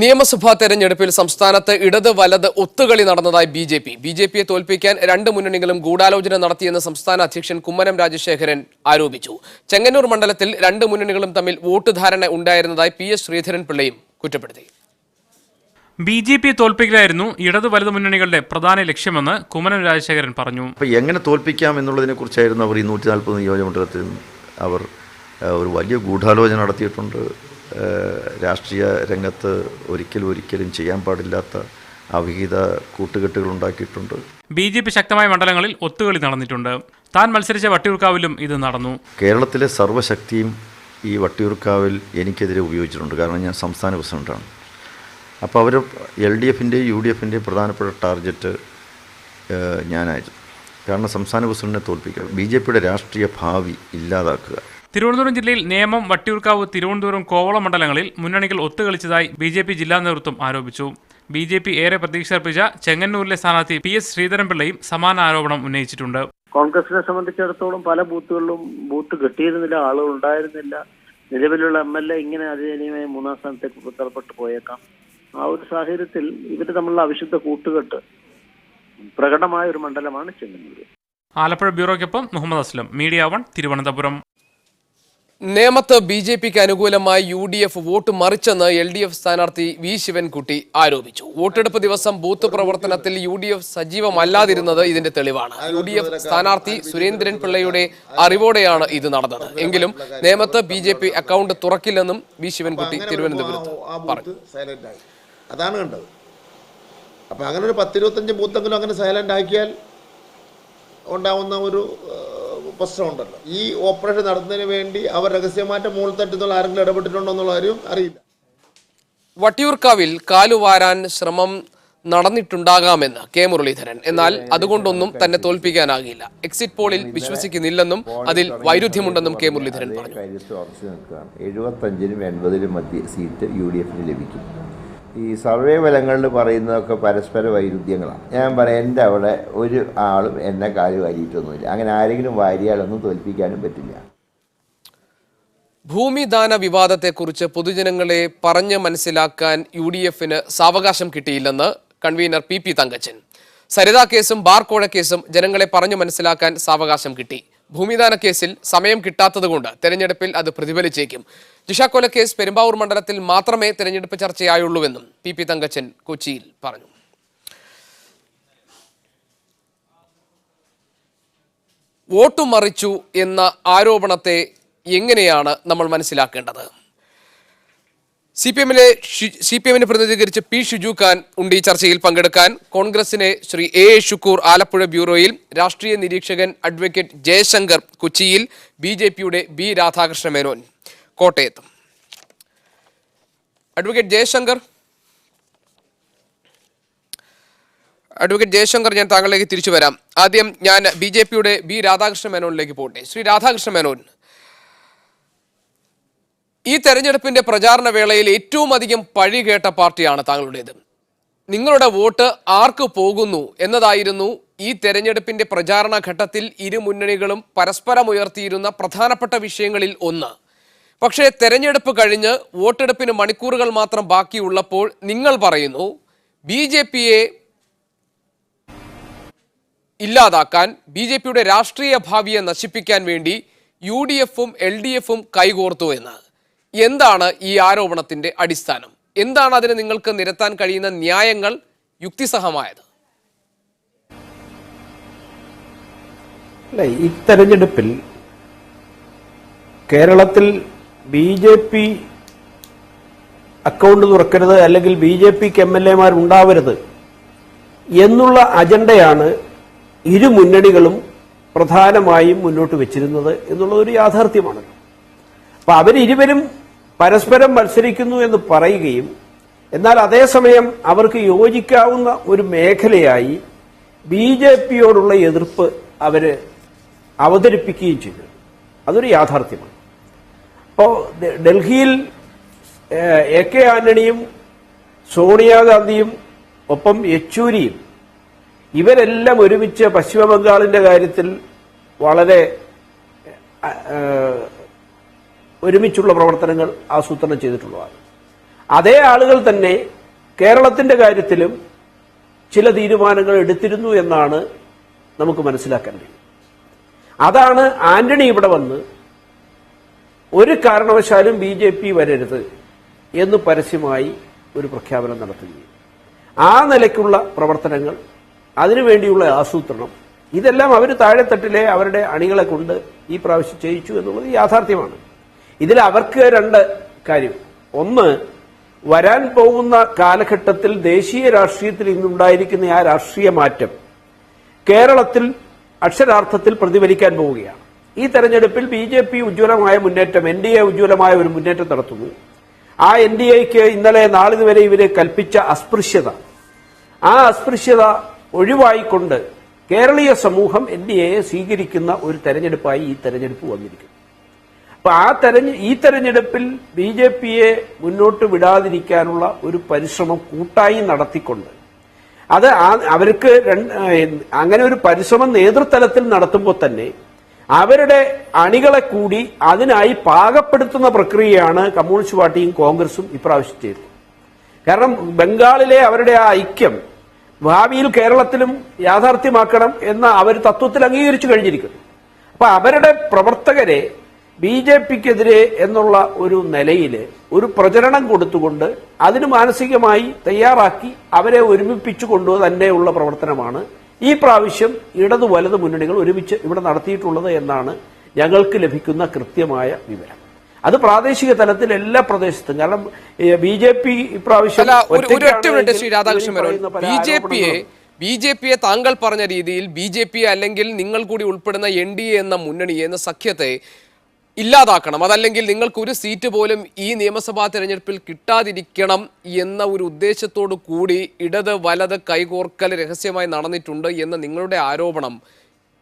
നിയമസഭാ തെരഞ്ഞെടുപ്പിൽ സംസ്ഥാനത്ത് ഇടത് വലത് ഒത്തുകളി നടന്നതായി ബി ജെ പിയെ തോൽപ്പിക്കാൻ രണ്ട് മുന്നണികളും ഗൂഢാലോചന നടത്തിയെന്ന് സംസ്ഥാന അധ്യക്ഷൻ കുമ്മനം രാജശേഖരൻ ആരോപിച്ചു. ചെങ്ങന്നൂർ മണ്ഡലത്തിൽ രണ്ട് മുന്നണികളും തമ്മിൽ വോട്ട് ധാരണ ഉണ്ടായിരുന്നതായി PS ശ്രീധരൻപിള്ളയും കുറ്റപ്പെടുത്തി. BJP തോൽപ്പിക്കലായിരുന്നു ഇടത് വലത് മുന്നണികളുടെ പ്രധാന ലക്ഷ്യമെന്ന് കുമ്മനം രാജശേഖരൻ പറഞ്ഞു. എങ്ങനെ തോൽപ്പിക്കാം എന്നുള്ളതിനെ കുറിച്ചായിരുന്നു അവർ ഈ 140 നിയോജകമണ്ഡലത്തിൽ അവർ ഒരു വലിയ ഗൂഢാലോചന നടത്തിയിട്ടുണ്ട്. രാഷ്ട്രീയ രംഗത്ത് ഒരിക്കലും ചെയ്യാൻ പാടില്ലാത്ത അവിഹിത കൂട്ടുകെട്ടുകൾ ഉണ്ടാക്കിയിട്ടുണ്ട്. BJP ശക്തമായ മണ്ഡലങ്ങളിൽ ഒത്തുകളി നടന്നിട്ടുണ്ട്. താൻ മത്സരിച്ച വട്ടിയൂർക്കാവിലും ഇത് നടന്നു. കേരളത്തിലെ സർവ്വശക്തിയും ഈ വട്ടിയൂർക്കാവിൽ എനിക്കെതിരെ ഉപയോഗിച്ചിട്ടുണ്ട്. കാരണം ഞാൻ സംസ്ഥാന പ്രസിഡന്റാണ്. അപ്പോൾ അവർ LDFൻ്റെയും UDFൻ്റെയും പ്രധാനപ്പെട്ട ടാർഗറ്റ് ഞാനായിരുന്നു. കാരണം സംസ്ഥാന പ്രസിഡന്റിനെ തോൽപ്പിക്കുക, BJPയുടെ രാഷ്ട്രീയ ഭാവി ഇല്ലാതാക്കുക. തിരുവനന്തപുരം ജില്ലയിൽ നേമം, വട്ടിയൂർക്കാവ്, തിരുവനന്തപുരം, കോവളം മണ്ഡലങ്ങളിൽ മുന്നണികൾ ഒത്തുകളിച്ചതായി BJP ജില്ലാ നേതൃത്വം ആരോപിച്ചു. BJP ഏറെ പ്രതീക്ഷ അർപ്പിച്ച ചെങ്ങന്നൂരിലെ സ്ഥാനാർത്ഥി PS ശ്രീധരൻപിള്ളയും സമാന ആരോപണം ഉന്നയിച്ചിട്ടുണ്ട്. കോൺഗ്രസിനെ സംബന്ധിച്ചിടത്തോളം പല ബൂത്തുകളിലും ബൂത്ത് കിട്ടിയിരുന്നില്ല, ആളുകൾ ഉണ്ടായിരുന്നില്ല. നിലവിലുള്ള MLA ഇങ്ങനെ അതിജീവനമായി 3ാം സ്ഥാനത്തേക്ക് തള്ളപ്പെട്ടു പോയേക്കാം. ആ ഒരു സാഹചര്യത്തിൽ ഇവർ തമ്മിലുള്ള അവിശുദ്ധ കൂട്ടുകെട്ട് പ്രകടമായ ഒരു മണ്ഡലമാണ് ചെങ്ങന്നൂർ. ആലപ്പുഴ ബ്യൂറോയ്ക്കൊപ്പം മുഹമ്മദ് അസ്ലം, മീഡിയ 1, തിരുവനന്തപുരം. നേമത്ത് BJPക്ക് അനുകൂലമായി UDF വോട്ട് മറിച്ചെന്ന് LDF സ്ഥാനാർത്ഥി V ശിവൻകുട്ടി ആരോപിച്ചു. വോട്ടെടുപ്പ് ദിവസം ബൂത്ത് പ്രവർത്തനത്തിൽ UDF സജീവമല്ലാതിരുന്നത് ഇതിന്റെ തെളിവാണ്. UDF സ്ഥാനാർത്ഥി സുരേന്ദ്രൻ പിള്ളയുടെ അറിവോടെയാണ് ഇത് നടന്നത്. എങ്കിലും നേമത്ത് BJP അക്കൗണ്ട് തുറക്കില്ലെന്നും V ശിവൻകുട്ടി തിരുവനന്തപുരത്ത് പറഞ്ഞു. അതാണ് കണ്ടത്. അപ്പം അങ്ങനെ ഒരു 10-25 ബൂത്തെങ്കിലും അങ്ങനെ സൈലന്റ് ആക്കിയാൽ ഉണ്ടാവുന്ന ഒരു പ്രശ്നമുണ്ടല്ലോ. ഈ ഓപ്പറേഷൻ നടത്തുന്നതിന് വേണ്ടി അവർ രഹസ്യമായിട്ട് മുകളിൽ തട്ടുന്നുള്ള ആരെങ്കിലും ഇടപെട്ടിട്ടുണ്ടോ എന്നുള്ള കാര്യം അറിയില്ല. വട്ടിയൂർക്കാവിൽ കാലുവാരാൻ ശ്രമം നടന്നിട്ടുണ്ടാകാമെന്ന് K മുരളീധരൻ. എന്നാൽ അതുകൊണ്ടൊന്നും തന്നെ തോൽപ്പിക്കാനാകില്ല. എക്സിറ്റ് പോളിൽ വിശ്വസിക്കുന്നില്ലെന്നും അതിൽ വൈരുദ്ധ്യമുണ്ടെന്നും K മുരളീധരൻ പറഞ്ഞു. 75-നും 80-നും മധ്യ സീറ്റ് UDFന് ലഭിക്കും. ഈ സർവേ ഫലങ്ങളിൽ പറയുന്നതൊക്കെ പരസ്പര വൈരുദ്ധ്യങ്ങളാണ്. ഞാൻ പറയാം, എൻ്റെ അവിടെ ഒരു ആളും എന്നെ കാല് വാരിയിട്ടൊന്നുമില്ല. അങ്ങനെ ആരെങ്കിലും വാരിയാലൊന്നും തോൽപ്പിക്കാനും പറ്റില്ല. ഭൂമിദാന വിവാദത്തെക്കുറിച്ച് പൊതുജനങ്ങളെ പറഞ്ഞ് മനസ്സിലാക്കാൻ UDFന് സാവകാശം കിട്ടിയില്ലെന്ന് കൺവീനർ PP തങ്കച്ചൻ. സരിതാ കേസും ബാർക്കോഴ കേസും ജനങ്ങളെ പറഞ്ഞു മനസ്സിലാക്കാൻ സാവകാശം കിട്ടി. ഭൂമിദാന കേസിൽ സമയം കിട്ടാത്തതുകൊണ്ട് തെരഞ്ഞെടുപ്പിൽ അത് പ്രതിഫലിച്ചേക്കും. ജിഷ കൊലക്കേസ് പെരുമ്പാവൂർ മണ്ഡലത്തിൽ മാത്രമേ തെരഞ്ഞെടുപ്പ് ചർച്ചയായുള്ളൂവെന്നും PP തങ്കച്ചൻ കൊച്ചിയിൽ പറഞ്ഞു. വോട്ടു മറിച്ചു എന്ന ആരോപണത്തെ എങ്ങനെയാണ് നമ്മൾ മനസ്സിലാക്കേണ്ടത്? CPM-നെ പ്രതിനിധീകരിച്ച് P ഷിജു ഖാൻ ഉണ്ട് ഈ ചർച്ചയിൽ പങ്കെടുക്കാൻ. കോൺഗ്രസിനെ ശ്രീ A ഷുക്കൂർ ആലപ്പുഴ ബ്യൂറോയിൽ, രാഷ്ട്രീയ നിരീക്ഷകൻ അഡ്വക്കേറ്റ് ജയശങ്കർ കൊച്ചിയിൽ, BJPയുടെ B രാധാകൃഷ്ണ മേനോൻ കോട്ടയത്തും. അഡ്വക്കേറ്റ് ജയശങ്കർ, ഞാൻ താങ്കളിലേക്ക് തിരിച്ചു വരാം. ആദ്യം ഞാൻ BJPയുടെ B രാധാകൃഷ്ണ മേനോനിലേക്ക് പോകട്ടെ. ശ്രീ രാധാകൃഷ്ണ മേനോൻ, ഈ തെരഞ്ഞെടുപ്പിന്റെ പ്രചാരണ വേളയിൽ ഏറ്റവും അധികം പഴി കേട്ട പാർട്ടിയാണ് താങ്കളുടേത്. നിങ്ങളുടെ വോട്ട് ആർക്ക് പോകുന്നു എന്നതായിരുന്നു ഈ തെരഞ്ഞെടുപ്പിന്റെ പ്രചാരണ ഘട്ടത്തിൽ ഇരു മുന്നണികളും പരസ്പരം ഉയർത്തിയിരുന്ന പ്രധാനപ്പെട്ട വിഷയങ്ങളിൽ ഒന്ന്. പക്ഷേ തെരഞ്ഞെടുപ്പ് കഴിഞ്ഞ് വോട്ടെടുപ്പിന് മണിക്കൂറുകൾ മാത്രം ബാക്കിയുള്ളപ്പോൾ നിങ്ങൾ പറയുന്നു BJPയെ ഇല്ലാതാക്കാൻ, BJPയുടെ രാഷ്ട്രീയ ഭാവിയെ നശിപ്പിക്കാൻ വേണ്ടി UDFും LDFും കൈകോർത്തു എന്ന്. എന്താണ് ഈ ആരോപണത്തിന്റെ അടിസ്ഥാനം? എന്താണ് അതിന് നിങ്ങൾക്ക് നിരത്താൻ കഴിയുന്ന ന്യായങ്ങൾ, യുക്തിസഹമായത്? അല്ല, ഈ തെരഞ്ഞെടുപ്പിൽ കേരളത്തിൽ BJP അക്കൗണ്ട് തുറക്കരുത്, അല്ലെങ്കിൽ BJPക്ക് MLA-മാർ ഉണ്ടാവരുത് എന്നുള്ള അജണ്ടയാണ് ഇരു മുന്നണികളും പ്രധാനമായും മുന്നോട്ട് വെച്ചിരുന്നത് എന്നുള്ളതൊരു യാഥാർത്ഥ്യമാണ്. അപ്പൊ അവരിരുവരും പരസ്പരം മത്സരിക്കുന്നു എന്ന് പറയുകയും എന്നാൽ അതേസമയം അവർക്ക് യോജിക്കാവുന്ന ഒരു മേഖലയായി BJPയോടുള്ള എതിർപ്പ് അവര് അവതരിപ്പിക്കുകയും ചെയ്തു. അതൊരു യാഥാർത്ഥ്യമാണ്. അപ്പോൾ ഡൽഹിയിൽ AK ആന്റണിയും സോണിയാഗാന്ധിയും ഒപ്പം യെച്ചൂരിയും ഇവരെല്ലാം ഒരുമിച്ച് പശ്ചിമ ബംഗാളിന്റെ കാര്യത്തിൽ വളരെ ഒരുമിച്ചുള്ള പ്രവർത്തനങ്ങൾ ആസൂത്രണം ചെയ്തിട്ടുള്ളതാണ്. അതേ ആളുകൾ തന്നെ കേരളത്തിന്റെ കാര്യത്തിലും ചില തീരുമാനങ്ങൾ എടുത്തിരുന്നു എന്നാണ് നമുക്ക് മനസ്സിലാക്കാൻ കഴിയും. അതാണ് ആന്റണി ഇവിടെ വന്ന് ഒരു കാരണവശാലും BJP വരരുത് എന്ന് പരസ്യമായി ഒരു പ്രഖ്യാപനം നടത്തുകയും ആ നിലയ്ക്കുള്ള പ്രവർത്തനങ്ങൾ, അതിനുവേണ്ടിയുള്ള ആസൂത്രണം, ഇതെല്ലാം അവർ താഴെത്തട്ടിലെ അവരുടെ അണികളെ കൊണ്ട് ഈ പ്രാവശ്യം ചെയ്യിച്ചു എന്നുള്ളത് യാഥാർത്ഥ്യമാണ്. ഇതിൽ അവർക്ക് രണ്ട് കാര്യം. ഒന്ന്, വരാൻ പോകുന്ന കാലഘട്ടത്തിൽ ദേശീയ രാഷ്ട്രീയത്തിൽ ഇന്നുണ്ടായിരിക്കുന്ന ആ രാഷ്ട്രീയ മാറ്റം കേരളത്തിൽ അക്ഷരാർത്ഥത്തിൽ പ്രതിഫലിക്കാൻ പോവുകയാണ്. ഈ തെരഞ്ഞെടുപ്പിൽ BJP ഉജ്ജ്വലമായ മുന്നേറ്റം, NDA ഉജ്ജ്വലമായ ഒരു മുന്നേറ്റം നടത്തുന്നു. ആ NDAക്ക് ഇന്നലെ നാളിതുവരെ ഇവരെ കൽപ്പിച്ച അസ്പൃശ്യത, ആ അസ്പൃശ്യത ഒഴിവായിക്കൊണ്ട് കേരളീയ സമൂഹം NDAയെ സ്വീകരിക്കുന്ന ഒരു തെരഞ്ഞെടുപ്പായി ഈ തെരഞ്ഞെടുപ്പ് വന്നിരിക്കുന്നു. അപ്പൊ ഈ തെരഞ്ഞെടുപ്പിൽ BJPയെ മുന്നോട്ട് വിടാതിരിക്കാനുള്ള ഒരു പരിശ്രമം കൂട്ടായി നടത്തിക്കൊണ്ട് അത് അവർക്ക് അങ്ങനെ ഒരു പരിശ്രമം നേതൃതലത്തിൽ നടത്തുമ്പോൾ തന്നെ അവരുടെ അണികളെ കൂടി അതിനായി പാകപ്പെടുത്തുന്ന പ്രക്രിയയാണ് കമ്മ്യൂണിസ്റ്റ് പാർട്ടിയും കോൺഗ്രസും ഇപ്രാവശ്യം ചെയ്തത്. കാരണം ബംഗാളിലെ അവരുടെ ആ ഐക്യം ഭാവിയിൽ കേരളത്തിലും യാഥാർത്ഥ്യമാക്കണം എന്ന അവർ തത്വത്തിൽ അംഗീകരിച്ചു കഴിഞ്ഞിരിക്കുന്നു. അപ്പൊ അവരുടെ പ്രവർത്തകരെ BJPക്കെതിരെ എന്നുള്ള ഒരു നിലയിൽ ഒരു പ്രചരണം കൊടുത്തുകൊണ്ട് അതിന് മാനസികമായി തയ്യാറാക്കി അവരെ ഒരുമിപ്പിച്ചു കൊണ്ടു തന്നെയുള്ള പ്രവർത്തനമാണ് ഈ പ്രാവശ്യം ഇടതു വലതു മുന്നണികൾ ഒരുമിച്ച് ഇവിടെ നടത്തിയിട്ടുള്ളത് എന്നാണ് ഞങ്ങൾക്ക് ലഭിക്കുന്ന കൃത്യമായ വിവരം. അത് പ്രാദേശിക തലത്തിൽ എല്ലാ പ്രദേശത്തും. കാരണം BJP ഇപ്രാവശ്യം ശ്രീ രാധാകൃഷ്ണൻ മേനോൻ, BJPയെ താങ്കൾ പറഞ്ഞ രീതിയിൽ BJP അല്ലെങ്കിൽ നിങ്ങൾ കൂടി ഉൾപ്പെടുന്ന NDA എന്ന മുന്നണി എന്ന സഖ്യത്തെ ഇല്ലാതാക്കണം, അതല്ലെങ്കിൽ നിങ്ങൾക്ക് ഒരു സീറ്റ് പോലും ഈ നിയമസഭാ തെരഞ്ഞെടുപ്പിൽ കിട്ടാതിരിക്കണം എന്ന ഒരു ഉദ്ദേശത്തോടു കൂടി ഇടത് വലത് കൈകോർക്കൽ രഹസ്യമായി നടന്നിട്ടുണ്ട് എന്ന നിങ്ങളുടെ ആരോപണം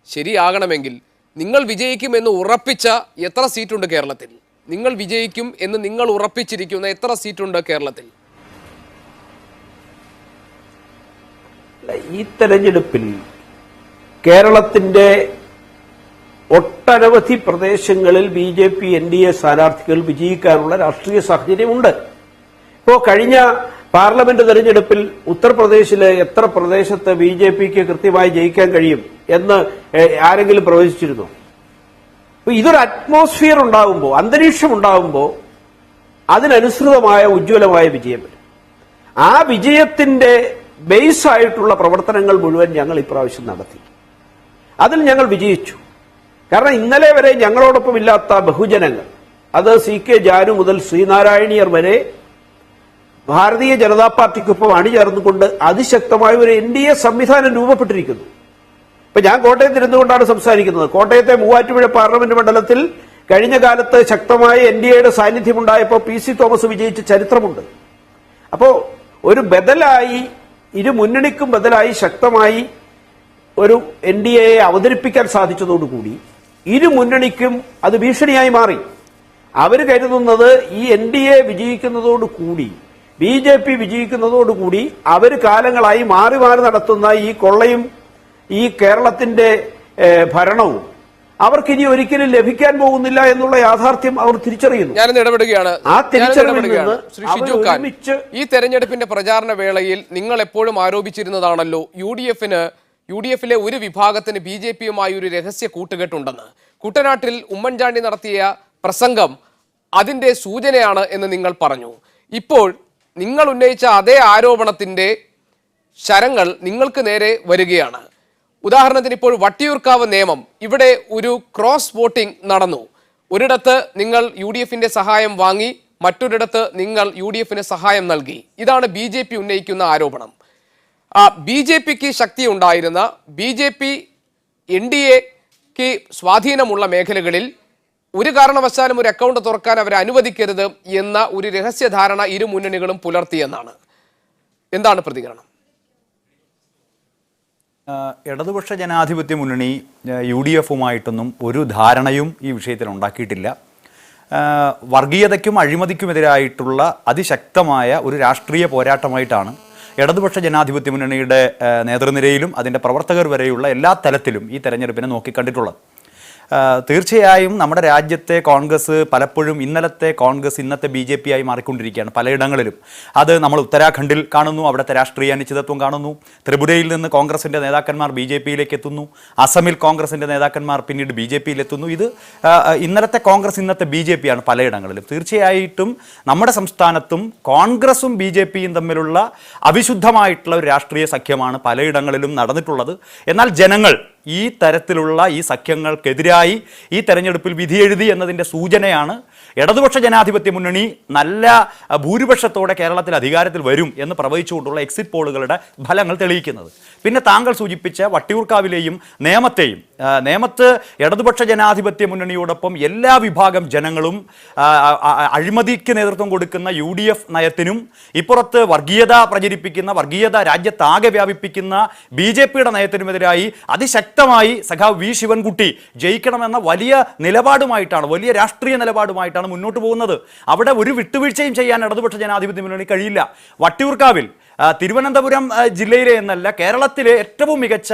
ശരിയാകണമെങ്കിൽ നിങ്ങൾ വിജയിക്കുമെന്ന് ഉറപ്പിച്ച എത്ര സീറ്റുണ്ട് കേരളത്തിൽ? നിങ്ങൾ വിജയിക്കും എന്ന് നിങ്ങൾ ഉറപ്പിച്ചിരിക്കുന്ന എത്ര സീറ്റുണ്ട് കേരളത്തിൽ? ഈ തെരഞ്ഞെടുപ്പിൽ കേരളത്തിന്റെ ഒട്ടനവധി പ്രദേശങ്ങളിൽ BJP NDA സ്ഥാനാർത്ഥികൾ വിജയിക്കാനുള്ള രാഷ്ട്രീയ സാഹചര്യമുണ്ട്. ഇപ്പോ കഴിഞ്ഞ പാർലമെന്റ് തെരഞ്ഞെടുപ്പിൽ ഉത്തർപ്രദേശിലെ എത്ര പ്രദേശത്ത് BJPക്ക് കൃത്യമായി ജയിക്കാൻ കഴിയും എന്ന് ആരെങ്കിലും പ്രവചിച്ചിരുന്നോ? ഇതൊരു അറ്റ്മോസ്ഫിയർ ഉണ്ടാകുമ്പോൾ, അന്തരീക്ഷം ഉണ്ടാകുമ്പോൾ അതിനനുസൃതമായ ഉജ്ജ്വലമായ വിജയം വരും. ആ വിജയത്തിന്റെ ബേസ് ആയിട്ടുള്ള പ്രവർത്തനങ്ങൾ മുഴുവൻ ഞങ്ങൾ ഇപ്രാവശ്യം നടത്തി. അതിൽ ഞങ്ങൾ വിജയിച്ചു. കാരണം ഇന്നലെ വരെ ഞങ്ങളോടൊപ്പം ഇല്ലാത്ത ബഹുജനങ്ങൾ, അത് CK ജാനു മുതൽ ശ്രീനാരായണീയർ വരെ ഭാരതീയ ജനതാ പാർട്ടിക്കൊപ്പം അണിചേർന്നുകൊണ്ട് അതിശക്തമായ ഒരു NDA സംവിധാനം രൂപപ്പെട്ടിരിക്കുന്നു. ഇപ്പൊ ഞാൻ കോട്ടയത്ത് ഇരുന്നുകൊണ്ടാണ് സംസാരിക്കുന്നത്. കോട്ടയത്തെ മൂവാറ്റുപുഴ പാർലമെന്റ് മണ്ഡലത്തിൽ കഴിഞ്ഞ കാലത്ത് ശക്തമായ NDAയുടെ സാന്നിധ്യമുണ്ടായപ്പോൾ PC തോമസ് വിജയിച്ച ചരിത്രമുണ്ട്. അപ്പോ ഒരു ബദലായി, ഇരു മുന്നണിക്കും ബദലായി ശക്തമായി ഒരു NDAയെ അവതരിപ്പിക്കാൻ സാധിച്ചതോടുകൂടി ഇരു മുന്നണിക്കും അത് ഭീഷണിയായി മാറി. അവർ കരുതുന്നത് ഈ NDA വിജയിക്കുന്നതോടുകൂടി, BJP വിജയിക്കുന്നതോടുകൂടി അവർ കാലങ്ങളായി മാറി മാറി നടത്തുന്ന ഈ കൊള്ളയും ഈ കേരളത്തിന്റെ ഭരണവും അവർക്കിനി ഒരിക്കലും ലഭിക്കാൻ പോകുന്നില്ല എന്നുള്ള യാഥാർത്ഥ്യം അവർ തിരിച്ചറിയുന്നു. ഞാനിന്ന് ഇടപെടുകയാണ്. ആ തിരിച്ചറിവിൽ നിന്ന് ശ്രീ ഷിജു ഖാൻ, ഈ തെരഞ്ഞെടുപ്പിന്റെ പ്രചാരണ വേളയിൽ നിങ്ങൾ എപ്പോഴും ആരോപിച്ചിരുന്നതാണല്ലോ UDF-ലെ ഒരു വിഭാഗത്തിന് BJP-യുമായി ഒരു രഹസ്യ കൂട്ടുകെട്ടുണ്ടെന്ന്. കുട്ടനാട്ടിൽ ഉമ്മൻചാണ്ടി നടത്തിയ പ്രസംഗം അതിന്റെ സൂചനയാണ് എന്ന് നിങ്ങൾ പറഞ്ഞു. ഇപ്പോൾ നിങ്ങൾ ഉന്നയിച്ച അതേ ആരോപണത്തിന്റെ ശരങ്ങൾ നിങ്ങൾക്ക് നേരെ വരികയാണ്. ഉദാഹരണത്തിന് ഇപ്പോൾ വട്ടിയൂർക്കാവ് നിയമം, ഇവിടെ ഒരു ക്രോസ് വോട്ടിംഗ് നടന്നു. ഒരിടത്ത് നിങ്ങൾ UDF-ന്റെ സഹായം വാങ്ങി, മറ്റൊരിടത്ത് നിങ്ങൾ UDF-ന് സഹായം നൽകി. ഇതാണ് BJP ഉന്നയിക്കുന്ന ആരോപണം. BJP-ക്ക് ശക്തി ഉണ്ടായിരുന്ന, BJP NDA-ക്ക് സ്വാധീനമുള്ള മേഖലകളിൽ ഒരു കാരണവശാലും ഒരു അക്കൗണ്ട് തുറക്കാൻ അവരെ അനുവദിക്കരുത് എന്ന ഒരു രഹസ്യധാരണ ഇരു മുന്നണികളും പുലർത്തിയെന്നാണ്. എന്താണ് പ്രതികരണം? ഇടതുപക്ഷ ജനാധിപത്യ മുന്നണി UDF-ഉമായിട്ടൊന്നും ഒരു ധാരണയും ഈ വിഷയത്തിൽ ഉണ്ടാക്കിയിട്ടില്ല. വർഗീയതയ്ക്കും അഴിമതിക്കുമെതിരായിട്ടുള്ള അതിശക്തമായ ഒരു രാഷ്ട്രീയ പോരാട്ടമായിട്ടാണ് ഇടതുപക്ഷ ജനാധിപത്യ മുന്നണിയുടെ നേതൃനിരയിലും അതിൻ്റെ പ്രവർത്തകർ വരെയുള്ള എല്ലാ തലത്തിലും ഈ തെരഞ്ഞെടുപ്പിനെ നോക്കിക്കണ്ടിട്ടുള്ളത്. തീർച്ചയായും നമ്മുടെ രാജ്യത്തെ കോൺഗ്രസ് പലപ്പോഴും ഇന്നലത്തെ കോൺഗ്രസ് ഇന്നത്തെ BJP ആയി മാറിക്കൊണ്ടിരിക്കുകയാണ് പലയിടങ്ങളിലും. അത് നമ്മൾ ഉത്തരാഖണ്ഡിൽ കാണുന്നു, അവിടുത്തെ രാഷ്ട്രീയ അനിശ്ചിതത്വം കാണുന്നു. ത്രിപുരയിൽ നിന്ന് കോൺഗ്രസിൻ്റെ നേതാക്കന്മാർ BJP-യിലേക്ക് എത്തുന്നു. അസമിൽ കോൺഗ്രസിൻ്റെ നേതാക്കന്മാർ പിന്നീട് BJP-യിൽ എത്തുന്നു. ഇത് ഇന്നലത്തെ കോൺഗ്രസ് ഇന്നത്തെ BJP ആണ് പലയിടങ്ങളിലും. തീർച്ചയായിട്ടും നമ്മുടെ സംസ്ഥാനത്തും കോൺഗ്രസും BJP-യും തമ്മിലുള്ള അവിശുദ്ധമായിട്ടുള്ള ഒരു രാഷ്ട്രീയ സഖ്യമാണ് പലയിടങ്ങളിലും നടന്നിട്ടുള്ളത്. എന്നാൽ ജനങ്ങൾ ഈ തരത്തിലുള്ള ഈ സഖ്യങ്ങൾക്കെതിരായി ഈ തെരഞ്ഞെടുപ്പിൽ വിധിയെഴുതി എന്നതിൻ്റെ സൂചനയാണ് ഇടതുപക്ഷ ജനാധിപത്യ മുന്നണി നല്ല ഭൂരിപക്ഷത്തോടെ കേരളത്തിൽ അധികാരത്തിൽ വരും എന്ന് പ്രവചിച്ചുകൊണ്ടുള്ള എക്സിറ്റ് പോളുകളുടെ ഫലങ്ങൾ തെളിയിക്കുന്നത്. പിന്നെ താങ്കൾ സൂചിപ്പിച്ച വട്ടിയൂർക്കാവിലെയും നേമത്ത് ഇടതുപക്ഷ ജനാധിപത്യ മുന്നണിയോടൊപ്പം എല്ലാ വിഭാഗം ജനങ്ങളും അഴിമതിക്ക് നേതൃത്വം കൊടുക്കുന്ന UDF നയത്തിനും ഇപ്പുറത്ത് വർഗീയത പ്രചരിപ്പിക്കുന്ന വർഗീയത രാജ്യത്താകെ വ്യാപിപ്പിക്കുന്ന BJP-യുടെ നയത്തിനുമെതിരായി അതിശക്തമായി സഖാവ് V. ശിവൻകുട്ടി ജയിക്കണമെന്ന വലിയ നിലപാടുമായിട്ടാണ്, വലിയ രാഷ്ട്രീയ നിലപാടുമായിട്ടാണ് മുന്നോട്ട് പോകുന്നത്. അവിടെ ഒരു വിട്ടുവീഴ്ചയും ചെയ്യാൻ ഇടതുപക്ഷ ജനാധിപത്യ മുന്നണി കഴിയില്ല. വട്ടിയൂർക്കാവിൽ തിരുവനന്തപുരം ജില്ലയിലെ എന്നല്ല കേരളത്തിലെ ഏറ്റവും മികച്ച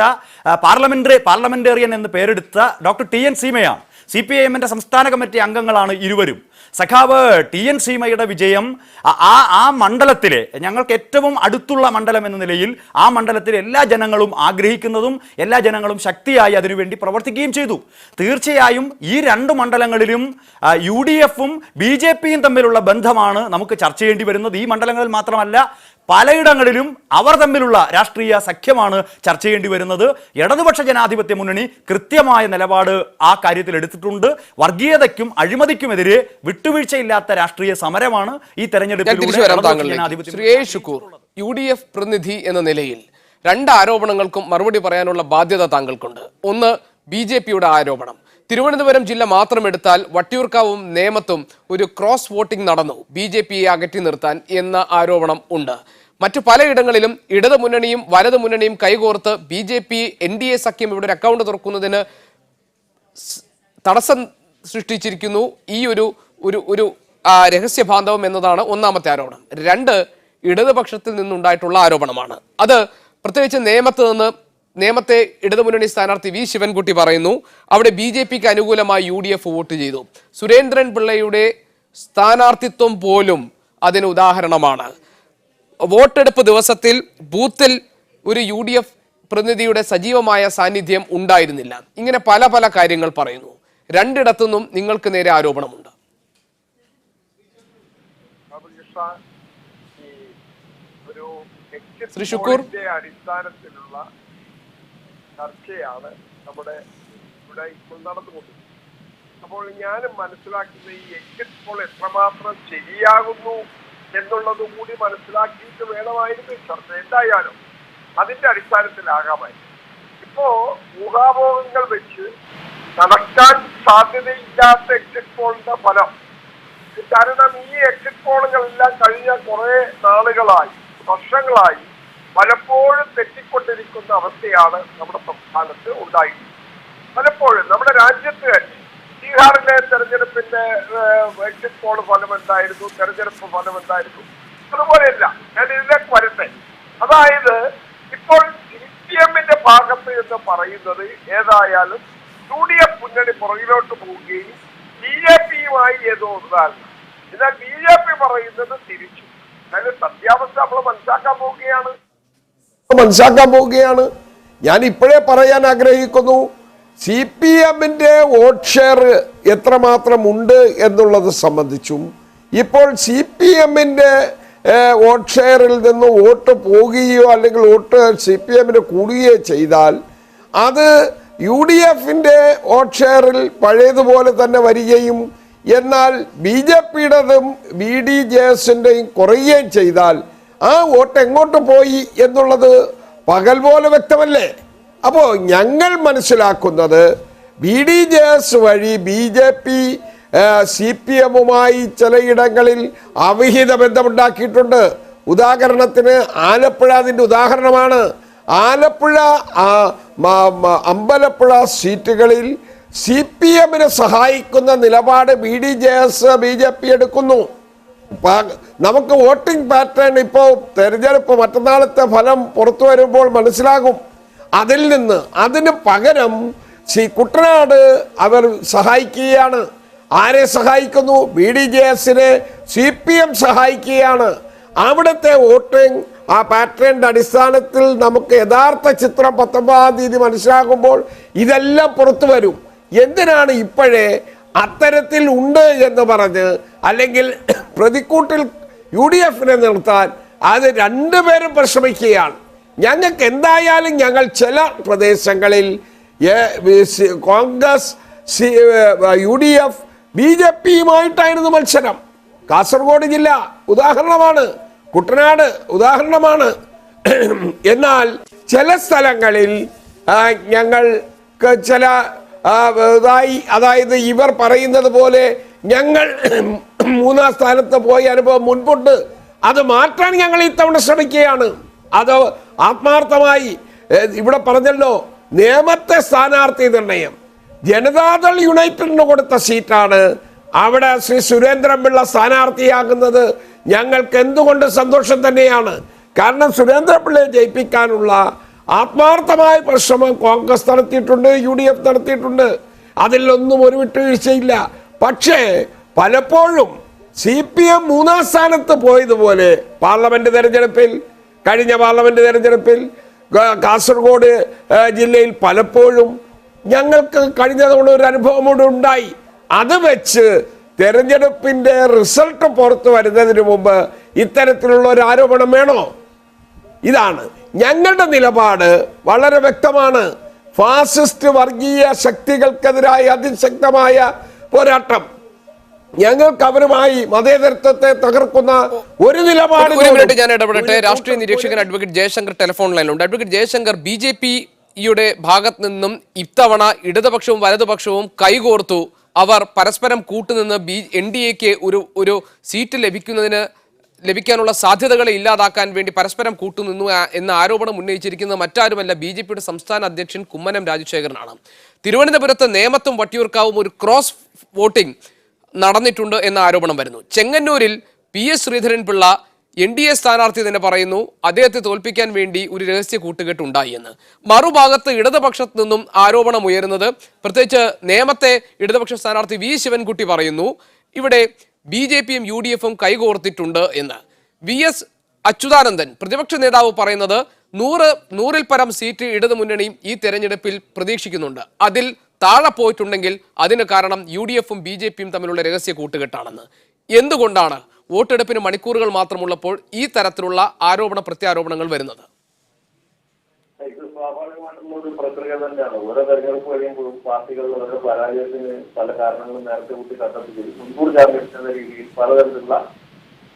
പാർലമെന്റേറിയൻ എന്ന് പേരെടുത്ത ഡോക്ടർ TN സീമയാണ്. CPIM-ന്റെ സംസ്ഥാന കമ്മിറ്റി അംഗങ്ങളാണ് ഇരുവരും. സഖാവ് TN സീമയുടെ വിജയം ആ മണ്ഡലത്തിലെ ഞങ്ങൾക്ക് ഏറ്റവും അടുത്തുള്ള മണ്ഡലം എന്ന നിലയിൽ ആ മണ്ഡലത്തിലെ എല്ലാ ജനങ്ങളും ആഗ്രഹിക്കുന്നതും എല്ലാ ജനങ്ങളും ശക്തിയായി അതിനുവേണ്ടി പ്രവർത്തിക്കുകയും ചെയ്തു. തീർച്ചയായും ഈ രണ്ട് മണ്ഡലങ്ങളിലും UDF-ഉം BJP-യും തമ്മിലുള്ള ബന്ധമാണ് നമുക്ക് ചർച്ച ചെയ്യേണ്ടി വരുന്നത്. ഈ മണ്ഡലങ്ങളിൽ മാത്രമല്ല പലയിടങ്ങളിലും അവർ തമ്മിലുള്ള രാഷ്ട്രീയ സഖ്യമാണ് ചർച്ച ചെയ്യേണ്ടി വരുന്നത്. ഇടതുപക്ഷ ജനാധിപത്യ മുന്നണി കൃത്യമായ നിലപാട് ആ കാര്യത്തിൽ എടുത്തിട്ടുണ്ട്. വർഗീയതയ്ക്കും അഴിമതിക്കുമെതിരെ വിട്ടുവീഴ്ചയില്ലാത്ത രാഷ്ട്രീയ സമരമാണ് ഈ തെരഞ്ഞെടുപ്പിലൂടെ UDF പ്രതിനിധി എന്ന നിലയിൽ രണ്ട് ആരോപണങ്ങൾക്കും മറുപടി പറയാനുള്ള ബാധ്യത താങ്കൾക്കുണ്ട്. ഒന്ന്, BJP-യുടെ ആരോപണം. തിരുവനന്തപുരം ജില്ല മാത്രം എടുത്താൽ വട്ടിയൂർക്കാവും നേമത്തും ഒരു ക്രോസ് വോട്ടിംഗ് നടന്നു BJP-യെ അകറ്റി നിർത്താൻ എന്ന ആരോപണം ഉണ്ട്. മറ്റു പലയിടങ്ങളിലും ഇടതു മുന്നണിയും വലതു മുന്നണിയും കൈകോർത്ത് BJP NDA സഖ്യം ഇവിടെ ഒരു അക്കൗണ്ട് തുറക്കുന്നതിന് തടസ്സം സൃഷ്ടിച്ചിരിക്കുന്നു. ഈ ഒരു രഹസ്യബാന്ധവം എന്നതാണ് ഒന്നാമത്തെ ആരോപണം. രണ്ട്, ഇടതുപക്ഷത്തിൽ നിന്നുണ്ടായിട്ടുള്ള ആരോപണമാണ്. അത് പ്രത്യേകിച്ച് നേമത്തെ ഇടതുമുന്നണി സ്ഥാനാർത്ഥി V. ശിവൻകുട്ടി പറയുന്നു അവിടെ BJP-ക്ക് അനുകൂലമായി UDF വോട്ട് ചെയ്തു. സുരേന്ദ്രൻ പിള്ളയുടെ സ്ഥാനാർത്ഥിത്വം പോലും അതിന് ഉദാഹരണമാണ്. വോട്ടെടുപ്പ് ദിവസത്തിൽ ബൂത്തിൽ ഒരു UDF പ്രതിനിധിയുടെ സജീവമായ സാന്നിധ്യം ഉണ്ടായിരുന്നില്ല. ഇങ്ങനെ പല കാര്യങ്ങൾ പറയുന്നു. രണ്ടിടത്തുനിന്നും നിങ്ങൾക്ക് നേരെ ആരോപണമുണ്ട്. ശ്രീ ശുക്കൂർ, അടിസ്ഥാനത്തിലുള്ള ചർച്ചയാണ് നമ്മുടെ ഇവിടെ ഇപ്പോൾ നടന്നുകൊണ്ടിരിക്കുന്നത്. അപ്പോൾ ഞാൻ മനസ്സിലാക്കുന്ന ഈ എക്സിറ്റ് പോൾ എത്രമാത്രം ശരിയാകുന്നു എന്നുള്ളത് കൂടി മനസ്സിലാക്കിയിട്ട് വേണമായിരുന്നു ഈ ചർച്ച. എന്തായാലും അതിന്റെ അടിസ്ഥാനത്തിലാകാമായിരുന്നു. ഇപ്പോ ഊഹാപോഹങ്ങൾ വെച്ച് നടക്കാൻ സാധ്യതയില്ലാത്ത എക്സിറ്റ് പോളിന്റെ ഫലം, കാരണം ഈ എക്സിറ്റ് പോളുകളെല്ലാം കഴിഞ്ഞ കുറെ നാളുകളായി വർഷങ്ങളായി പലപ്പോഴും തെറ്റിക്കൊണ്ടിരിക്കുന്ന അവസ്ഥയാണ് നമ്മുടെ സംസ്ഥാനത്ത് ഉണ്ടായിരുന്നത്. പലപ്പോഴും നമ്മുടെ രാജ്യത്ത് ബീഹാറിലെ തെരഞ്ഞെടുപ്പിന്റെ എക്സിറ്റ് പോൾ ഫലം എന്തായിരുന്നു, തെരഞ്ഞെടുപ്പ് ഫലം എന്തായിരുന്നു, അതുപോലെയല്ല. ഞാൻ ഇതിലേക്ക് വരട്ടെ. അതായത് ഇപ്പോൾ CPM-ന്റെ ഭാഗത്ത് എന്ന് പറയുന്നത് ഏതായാലും UDF മുന്നണി പുറകിലോട്ട് പോവുകയും BJP-യുമായി ഏതോ ഉദാഹരണം. എന്നാൽ BJP പറയുന്നത് തിരിച്ചു. അതായത് സത്യാവസ്ഥ നമ്മൾ മനസ്സിലാക്കാൻ പോവുകയാണ്. ഞാൻ ഇപ്പോഴേ പറയാൻ ആഗ്രഹിക്കുന്നു, CPM-ന്റെ വോട്ട് ഷെയർ എത്രമാത്രം ഉണ്ട് എന്നുള്ളത് സംബന്ധിച്ചും ഇപ്പോൾ CPM-ന്റെ വോട്ട് ഷെയറിൽ നിന്ന് വോട്ട് പോകുകയോ അല്ലെങ്കിൽ വോട്ട് CPM-ന് കൂടുകയോ ചെയ്താൽ അത് UDF-ന്റെ വോട്ട് ഷെയറിൽ പഴയതുപോലെ തന്നെ വരികയും എന്നാൽ BJP-യുടേതും BDJS-ന്റെയും കുറയുകയും ചെയ്താൽ ആ വോട്ട് എങ്ങോട്ട് പോയി എന്നുള്ളത് പകൽ പോലെ വ്യക്തമല്ലേ? അപ്പോൾ ഞങ്ങൾ മനസ്സിലാക്കുന്നത് BDJS വഴി BJP CPM-മായി ചിലയിടങ്ങളിൽ അവിഹിത ബന്ധമുണ്ടാക്കിയിട്ടുണ്ട്. ഉദാഹരണത്തിന് ആലപ്പുഴ അതിൻ്റെ ഉദാഹരണമാണ്. ആലപ്പുഴ അമ്പലപ്പുഴ സീറ്റുകളിൽ CPM-നെ സഹായിക്കുന്ന നിലപാട് BDJS BJP എടുക്കുന്നു. നമുക്ക് വോട്ടിംഗ് പാറ്റേൺ ഇപ്പോൾ തെരഞ്ഞെടുപ്പ് മറ്റന്നാളത്തെ ഫലം പുറത്തു വരുമ്പോൾ മനസ്സിലാകും. അതിൽ നിന്ന് അതിന് പകരം കുട്ടനാട് അവർ സഹായിക്കുകയാണ്. ആരെ സഹായിക്കുന്നു? BDJSനെ CPM സഹായിക്കുകയാണ്. അവിടുത്തെ വോട്ടിംഗ് ആ പാറ്റേണിന്റെ അടിസ്ഥാനത്തിൽ നമുക്ക് യഥാർത്ഥ ചിത്രം 19-ാം തീയതി മനസ്സിലാകുമ്പോൾ ഇതെല്ലാം പുറത്തു വരും. എന്തിനാണ് ഇപ്പോഴേ അത്തരത്തിൽ ഉണ്ട് എന്ന് പറഞ്ഞ് അല്ലെങ്കിൽ പ്രതിക്കൂട്ടിൽ UDFനെ നിർത്താൻ അത് രണ്ടുപേരും പരിശ്രമിക്കുകയാണ്. ഞങ്ങൾക്ക് എന്തായാലും ഞങ്ങൾ ചില പ്രദേശങ്ങളിൽ കോൺഗ്രസ് UDF BJPയുമായിട്ടായിരുന്നു മത്സരം. കാസർഗോഡ് ജില്ല ഉദാഹരണമാണ്, കുട്ടനാട് ഉദാഹരണമാണ്. എന്നാൽ ചില സ്ഥലങ്ങളിൽ ഞങ്ങൾക്ക് ചില അതായത് ഇവർ പറയുന്നത് പോലെ ഞങ്ങൾ 3-ാം സ്ഥാനത്ത് പോയ അനുഭവം മുൻപുണ്ട്. അത് മാറ്റാൻ ഞങ്ങൾ ഇത്തവണ ശ്രമിക്കുകയാണ്. അത് ആത്മാർത്ഥമായി ഇവിടെ പറഞ്ഞല്ലോ, നേമത്തെ സ്ഥാനാർത്ഥി നിർണയം ജനതാദൾ യുണൈറ്റഡിന് കൊടുത്ത സീറ്റാണ്. അവിടെ ശ്രീ സുരേന്ദ്രൻപിള്ള സ്ഥാനാർത്ഥിയാകുന്നത് ഞങ്ങൾക്ക് എന്തുകൊണ്ട് സന്തോഷം തന്നെയാണ്. കാരണം സുരേന്ദ്രൻപിള്ളയെ ജയിപ്പിക്കാനുള്ള ആത്മാർത്ഥമായ പരിശ്രമം കോൺഗ്രസ് നടത്തിയിട്ടുണ്ട്, UDF നടത്തിയിട്ടുണ്ട്. അതിലൊന്നും ഒരു വിട്ടുവീഴ്ചയില്ല. പക്ഷേ പലപ്പോഴും CPM 3-ാം സ്ഥാനത്ത് പോയതുപോലെ കഴിഞ്ഞ പാർലമെന്റ് തെരഞ്ഞെടുപ്പിൽ കാസർഗോഡ് ജില്ലയിൽ പലപ്പോഴും ഞങ്ങൾക്ക് കഴിഞ്ഞ തവണ ഒരു അനുഭവം കൂടെ ഉണ്ടായി. അത് വെച്ച് തെരഞ്ഞെടുപ്പിന്റെ റിസൾട്ട് പുറത്തു വരുന്നതിന് മുമ്പ് ഇത്തരത്തിലുള്ള ഒരു ആരോപണം വേണോ? ഇതാണ് ഞങ്ങളുടെ നിലപാട്. വളരെ വ്യക്തമാണ്. ഫാസിസ്റ്റ് വർഗീയ ശക്തികൾക്കെതിരായ അതിശക്തമായ പോരാട്ടം. ഞങ്ങൾക്ക് അവരുമായി മതേതരത്വത്തെ തകർക്കുന്ന ഒരു നിലപാട്. ഞാൻ ഇടപെടട്ടെ. രാഷ്ട്രീയ നിരീക്ഷകൻ അഡ്വക്കേറ്റ് ജയശങ്കർ ടെലിഫോൺ ലൈനിലുണ്ട്. അഡ്വക്കേറ്റ് ജയശങ്കർ, BJPയുടെ ഭാഗത്ത് നിന്നും ഇത്തവണ ഇടതുപക്ഷവും വലതുപക്ഷവും കൈകോർത്തു. അവർ പരസ്പരം കൂട്ടുനിന്ന് NDAക്ക് ഒരു സീറ്റ് ലഭിക്കാനുള്ള സാധ്യതകളെ ഇല്ലാതാക്കാൻ വേണ്ടി പരസ്പരം കൂട്ടുനിന്നു എന്ന ആരോപണം ഉന്നയിച്ചിരിക്കുന്നത് മറ്റാരുമല്ല, BJPയുടെ സംസ്ഥാന അധ്യക്ഷൻ കുമ്മനം രാജശേഖരനാണ്. തിരുവനന്തപുരത്ത് നേമത്തും വട്ടിയൂർക്കാവും ഒരു ക്രോസ് വോട്ടിംഗ് നടന്നിട്ടുണ്ട് എന്ന ആരോപണം വരുന്നു. ചെങ്ങന്നൂരിൽ PS ശ്രീധരൻപിള്ള NDA സ്ഥാനാർത്ഥി തന്നെ പറയുന്നു അദ്ദേഹത്തെ തോൽപ്പിക്കാൻ വേണ്ടി ഒരു രഹസ്യ കൂട്ടുകെട്ടുണ്ടായി എന്ന്. മറുഭാഗത്ത് ഇടതുപക്ഷത്ത് നിന്നും ആരോപണം ഉയരുന്നത്, പ്രത്യേകിച്ച് നേമത്തെ ഇടതുപക്ഷ സ്ഥാനാർത്ഥി V ശിവൻകുട്ടി പറയുന്നു ഇവിടെ BJPയും UDFും കൈകോർത്തിട്ടുണ്ട് എന്ന്. VS അച്യുതാനന്ദൻ പ്രതിപക്ഷ നേതാവ് പറയുന്നത് 100-ൽ പരം സീറ്റ് ഇടതുമുന്നണിയും ഈ തെരഞ്ഞെടുപ്പിൽ പ്രതീക്ഷിക്കുന്നുണ്ട്. അതിൽ താഴെ പോയിട്ടുണ്ടെങ്കിൽ അതിന് കാരണം UDFും BJPയും തമ്മിലുള്ള രഹസ്യ കൂട്ടുകെട്ടാണെന്ന്. എന്തുകൊണ്ടാണ് വോട്ടെടുപ്പിന് മണിക്കൂറുകൾ മാത്രമുള്ളപ്പോൾ ഈ തരത്തിലുള്ള ആരോപണ പ്രത്യാരോപണങ്ങൾ വരുന്നത്? ഇത് സ്വാഭാവികമായിട്ടുള്ള ഒരു പ്രക്രിയ തന്നെയാണ്. ഓരോ തെരഞ്ഞെടുപ്പ് കഴിയുമ്പോഴും പാർട്ടികൾ ഓരോ പരാജയത്തിന് പല കാരണങ്ങളും നേരത്തെ കൂട്ടി കണ്ടെത്തുകയും മുൻകൂർ ജാമ്യം എന്ന രീതിയിൽ പലതരത്തിലുള്ള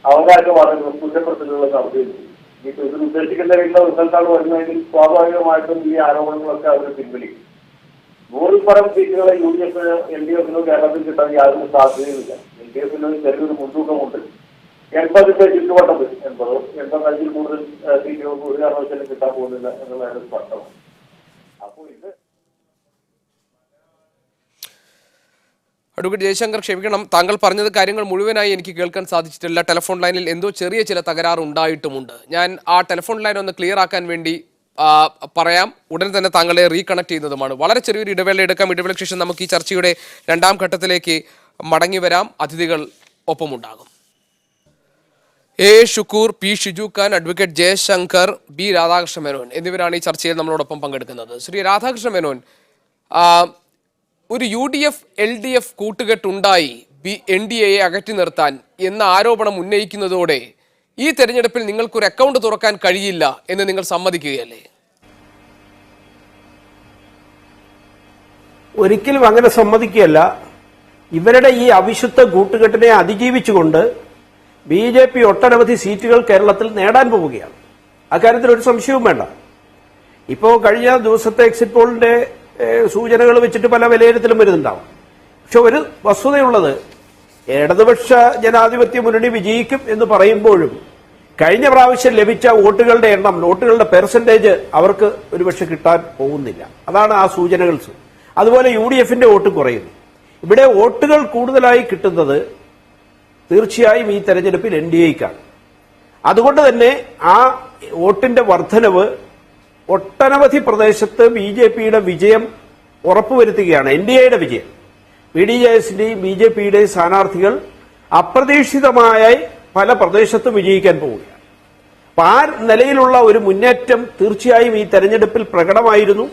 അവകാശവാദങ്ങളും കുറ്റപ്പെടുത്തലുകളും നടത്തുകയും ചെയ്യും. ഇത് ഉദ്ദേശിക്കുന്ന രീതിയിലുള്ള റിസൾട്ടാണ് വരുന്നതെങ്കിൽ സ്വാഭാവികമായിട്ടും ഈ ആരോപണങ്ങളൊക്കെ അവർ പിൻവലിക്കും. 100-ൽ പരം സീറ്റുകളെ UDFിനോ LDFിനോ കേരളത്തിൽ കിട്ടാൻ യാതൊരു സാധ്യതയുമില്ല. LDFിന് ചെറിയൊരു മുൻതൂക്കമുണ്ട്. 80-ന്റെ ചുറ്റുവട്ടത്ത് 85-ൽ കൂടുതൽ സീറ്റുകൾക്ക് ഒരു കാരണവശാലും കിട്ടാൻ പോകുന്നില്ല എന്നുള്ളതാണ് സ്പഷ്ടമാണ്. അപ്പോൾ ഇത് അഡ്വക്കേറ്റ് ജയശങ്കർ, ക്ഷമിക്കണം, താങ്കൾ പറഞ്ഞത് കാര്യങ്ങൾ മുഴുവനായി എനിക്ക് കേൾക്കാൻ സാധിച്ചിട്ടില്ല. ടെലിഫോൺ ലൈനിൽ എന്തോ ചെറിയ ചില തകരാറ് ഉണ്ടായിട്ടുമുണ്ട്. ഞാൻ ആ ടെലിഫോൺ ലൈൻ ഒന്ന് ക്ലിയർ ആക്കാൻ വേണ്ടി പറയാം. ഉടൻ തന്നെ താങ്കളെ റീകണക്ട് ചെയ്യുന്നതുമാണ്. വളരെ ചെറിയൊരു ഇടവേള എടുക്കാം. ഇടവേളയ്ക്ക് ശേഷം നമുക്ക് ഈ ചർച്ചയുടെ 2ാം ഘട്ടത്തിലേക്ക് മടങ്ങി വരാം. അതിഥികൾ ഒപ്പമുണ്ടാകും. A. Shukoor, P. Shiju Khan, advocate Jayashankar, B. Radhakrishna Menon എന്നിവരാണ് ഈ ചർച്ചയിൽ നമ്മളോടൊപ്പം പങ്കെടുക്കുന്നത്. ശ്രീ രാധാകൃഷ്ണ മേനോൻ, ഒരു UDF LDF കൂട്ടുകെട്ടുണ്ടായി NDAയെ അകറ്റി നിർത്താൻ എന്ന ആരോപണം ഉന്നയിക്കുന്നതോടെ ഈ തെരഞ്ഞെടുപ്പിൽ നിങ്ങൾക്കൊരു അക്കൗണ്ട് തുറക്കാൻ കഴിയില്ല എന്ന് നിങ്ങൾ സമ്മതിക്കുകയല്ലേ? ഒരിക്കലും അങ്ങനെ സമ്മതിക്കുകയല്ല. ഇവരുടെ ഈ അവിശുദ്ധ കൂട്ടുകെട്ടിനെ അതിജീവിച്ചുകൊണ്ട് BJP ഒട്ടനവധി സീറ്റുകൾ കേരളത്തിൽ നേടാൻ പോവുകയാണ്. അക്കാര്യത്തിൽ ഒരു സംശയവും വേണ്ട. ഇപ്പോൾ കഴിഞ്ഞ ദിവസത്തെ എക്സിറ്റ് പോളിന്റെ സൂചനകൾ വെച്ചിട്ട് പല വിലയിരുത്തലും വരുന്നുണ്ടാവും. പക്ഷെ ഒരു വസ്തുതയുള്ളത്, ഇടതുപക്ഷ ജനാധിപത്യ മുന്നണി വിജയിക്കും എന്ന് പറയുമ്പോഴും കഴിഞ്ഞ പ്രാവശ്യം ലഭിച്ച വോട്ടുകളുടെ എണ്ണം, വോട്ടുകളുടെ പെർസെന്റേജ് അവർക്ക് ഒരുപക്ഷെ കിട്ടാൻ പോകുന്നില്ല. അതാണ് ആ സൂചനകൾ. അതുപോലെ UDFന്റെ വോട്ട് കുറയുന്നു. ഇവിടെ വോട്ടുകൾ കൂടുതലായി കിട്ടുന്നത് തീർച്ചയായും ഈ തെരഞ്ഞെടുപ്പിൽ NDAയ്ക്കാണ്. അതുകൊണ്ട് തന്നെ ആ വോട്ടിന്റെ വർധനവ് ഒട്ടനവധി പ്രദേശത്ത് BJPയുടെ വിജയം ഉറപ്പുവരുത്തുകയാണ് NDAയുടെ വിജയം. BDJSന്റെയും BJPയുടെയും സ്ഥാനാർത്ഥികൾ അപ്രതീക്ഷിതമായി പല പ്രദേശത്തും വിജയിക്കാൻ പോവുകയാണ്. അപ്പൊ ആ നിലയിലുള്ള ഒരു മുന്നേറ്റം തീർച്ചയായും ഈ തെരഞ്ഞെടുപ്പിൽ പ്രകടമായിരുന്നു.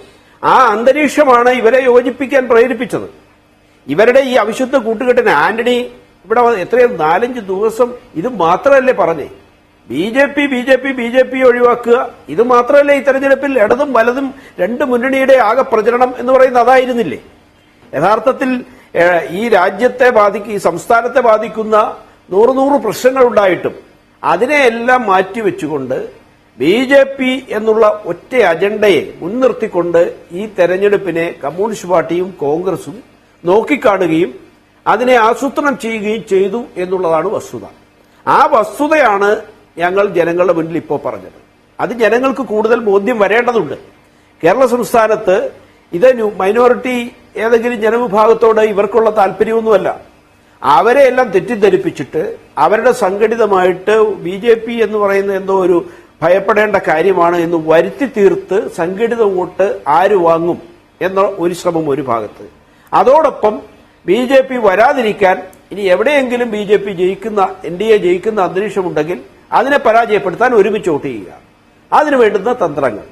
ആ അന്തരീക്ഷമാണ് ഇവരെ യോജിപ്പിക്കാൻ പ്രേരിപ്പിച്ചത്. ഇവരുടെ ഈ അവിശുദ്ധ കൂട്ടുകെട്ടിന് ആന്റണി ഇവിടെ എത്രയും 4-5 ദിവസം ഇത് മാത്രമല്ലേ പറഞ്ഞേ, BJP ഒഴിവാക്കുക, ഇത് മാത്രമല്ലേ ഈ തെരഞ്ഞെടുപ്പിൽ ഇടതും വലതും രണ്ട് മുന്നണിയുടെ ആകെ പ്രചരണം എന്ന് പറയുന്നത് അതായിരുന്നില്ലേ? യഥാർത്ഥത്തിൽ ഈ രാജ്യത്തെ ഈ സംസ്ഥാനത്തെ ബാധിക്കുന്ന 100 പ്രശ്നങ്ങൾ ഉണ്ടായിട്ടും അതിനെയെല്ലാം മാറ്റിവെച്ചുകൊണ്ട് BJP എന്നുള്ള ഒറ്റ അജണ്ടയെ മുൻനിർത്തിക്കൊണ്ട് ഈ തെരഞ്ഞെടുപ്പിനെ കമ്മ്യൂണിസ്റ്റ് പാർട്ടിയും കോൺഗ്രസും നോക്കിക്കാണുകയും അതിനെ ആസൂത്രണം ചെയ്യുകയും ചെയ്തു എന്നുള്ളതാണ് വസ്തുത. ആ വസ്തുതയാണ് ഞങ്ങൾ ജനങ്ങളുടെ മുന്നിൽ ഇപ്പോൾ പറഞ്ഞത്. അത് ജനങ്ങൾക്ക് കൂടുതൽ ബോധ്യം വരേണ്ടതുണ്ട്. കേരള സംസ്ഥാനത്ത് ഇത് മൈനോറിറ്റി ഏതെങ്കിലും ജനവിഭാഗത്തോട് ഇവർക്കുള്ള താല്പര്യമൊന്നുമല്ല. അവരെ എല്ലാം തെറ്റിദ്ധരിപ്പിച്ചിട്ട് അവരുടെ സംഘടിതമായിട്ട് BJP എന്ന് പറയുന്ന എന്തോ ഒരു ഭയപ്പെടേണ്ട കാര്യമാണ് എന്ന് വരുത്തി തീർത്ത് സംഘടിത വോട്ട് ആര് വാങ്ങും എന്ന ഒരു ശ്രമം ഒരു ഭാഗത്ത്. അതോടൊപ്പം BJP വരാതിരിക്കാൻ ഇനി എവിടെയെങ്കിലും BJP ജയിക്കുന്ന NDA ജയിക്കുന്ന അന്തരീക്ഷമുണ്ടെങ്കിൽ അതിനെ പരാജയപ്പെടുത്താൻ ഒരുമിച്ച് വോട്ട് ചെയ്യുക, അതിനു വേണ്ടുന്ന തന്ത്രങ്ങൾ,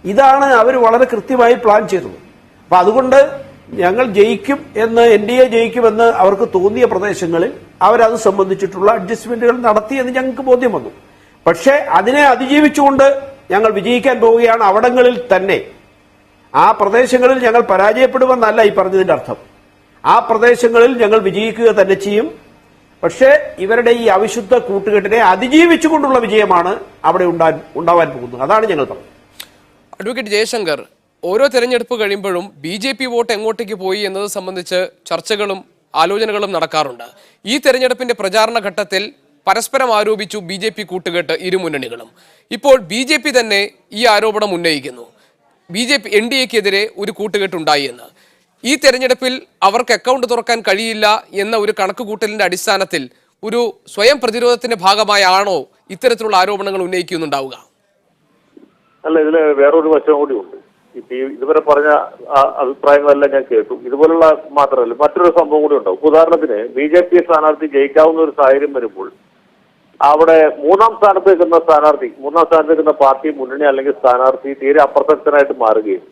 ഇതാണ് അവർ വളരെ കൃത്യമായി പ്ലാൻ ചെയ്തത്. അപ്പൊ അതുകൊണ്ട് ഞങ്ങൾ ജയിക്കും എന്ന് NDA ജയിക്കുമെന്ന് അവർക്ക് തോന്നിയ പ്രദേശങ്ങളിൽ അവരത് സംബന്ധിച്ചിട്ടുള്ള അഡ്ജസ്റ്റ്മെന്റുകൾ നടത്തിയെന്ന് ഞങ്ങൾക്ക് ബോധ്യം വന്നു. പക്ഷേ അതിനെ അതിജീവിച്ചുകൊണ്ട് ഞങ്ങൾ വിജയിക്കാൻ പോവുകയാണ്. അവിടങ്ങളിൽ തന്നെ ആ പ്രദേശങ്ങളിൽ ഞങ്ങൾ പരാജയപ്പെടുമെന്നല്ല ഈ പറഞ്ഞതിന്റെ അർത്ഥം. ആ പ്രദേശങ്ങളിൽ ഞങ്ങൾ വിജയിക്കുക തന്നെ ചെയ്യും. പക്ഷേ ഇവരുടെ ഈ അവിശുദ്ധ കൂട്ടുകെട്ടിനെ അതിജീവിച്ചുകൊണ്ടുള്ള വിജയമാണ് അവിടെ ഉണ്ടാവാൻ പോകുന്നത്. അതാണ് ഞങ്ങൾ പറഞ്ഞത്. അഡ്വക്കേറ്റ് ജയശങ്കർ, ഓരോ തെരഞ്ഞെടുപ്പ് കഴിയുമ്പോഴും BJP വോട്ട് എങ്ങോട്ടേക്ക് പോയി എന്നത് സംബന്ധിച്ച് ചർച്ചകളും ആലോചനകളും നടക്കാറുണ്ട്. ഈ തെരഞ്ഞെടുപ്പിന്റെ പ്രചാരണ ഘട്ടത്തിൽ പരസ്പരം ആരോപിച്ചു BJP കൂട്ടുകെട്ട് ഇരു മുന്നണികളും. ഇപ്പോൾ BJP തന്നെ ഈ ആരോപണം ഉന്നയിക്കുന്നു, NDAക്കെതിരെ ഒരു കൂട്ടുകെട്ടുണ്ടായി എന്ന്. ഈ തെരഞ്ഞെടുപ്പിൽ അവർക്ക് അക്കൗണ്ട് തുറക്കാൻ കഴിയില്ല എന്ന ഒരു കണക്കുകൂട്ടലിന്റെ അടിസ്ഥാനത്തിൽ ഒരു സ്വയം പ്രതിരോധത്തിന്റെ ഭാഗമായാണോ ഇത്തരത്തിലുള്ള ആരോപണങ്ങൾ ഉന്നയിക്കുന്നുണ്ടാവുക? അല്ല, ഇതില് വേറൊരു വശം കൂടി ഉണ്ട്. ഇതുവരെ പറഞ്ഞ അഭിപ്രായങ്ങളെല്ലാം ഞാൻ കേട്ടു. ഇതുപോലുള്ള മാത്രമല്ല, മറ്റൊരു സംഭവം കൂടി ഉണ്ടാവും. ഉദാഹരണത്തിന് BJP സ്ഥാനാർത്ഥി ജയിക്കാവുന്ന ഒരു സാഹചര്യം വരുമ്പോൾ അവിടെ മൂന്നാം സ്ഥാനത്ത് നിൽക്കുന്ന പാർട്ടി, മുന്നണി അല്ലെങ്കിൽ സ്ഥാനാർത്ഥി തീരെ അപ്രസക്തനായിട്ട് മാറുകയും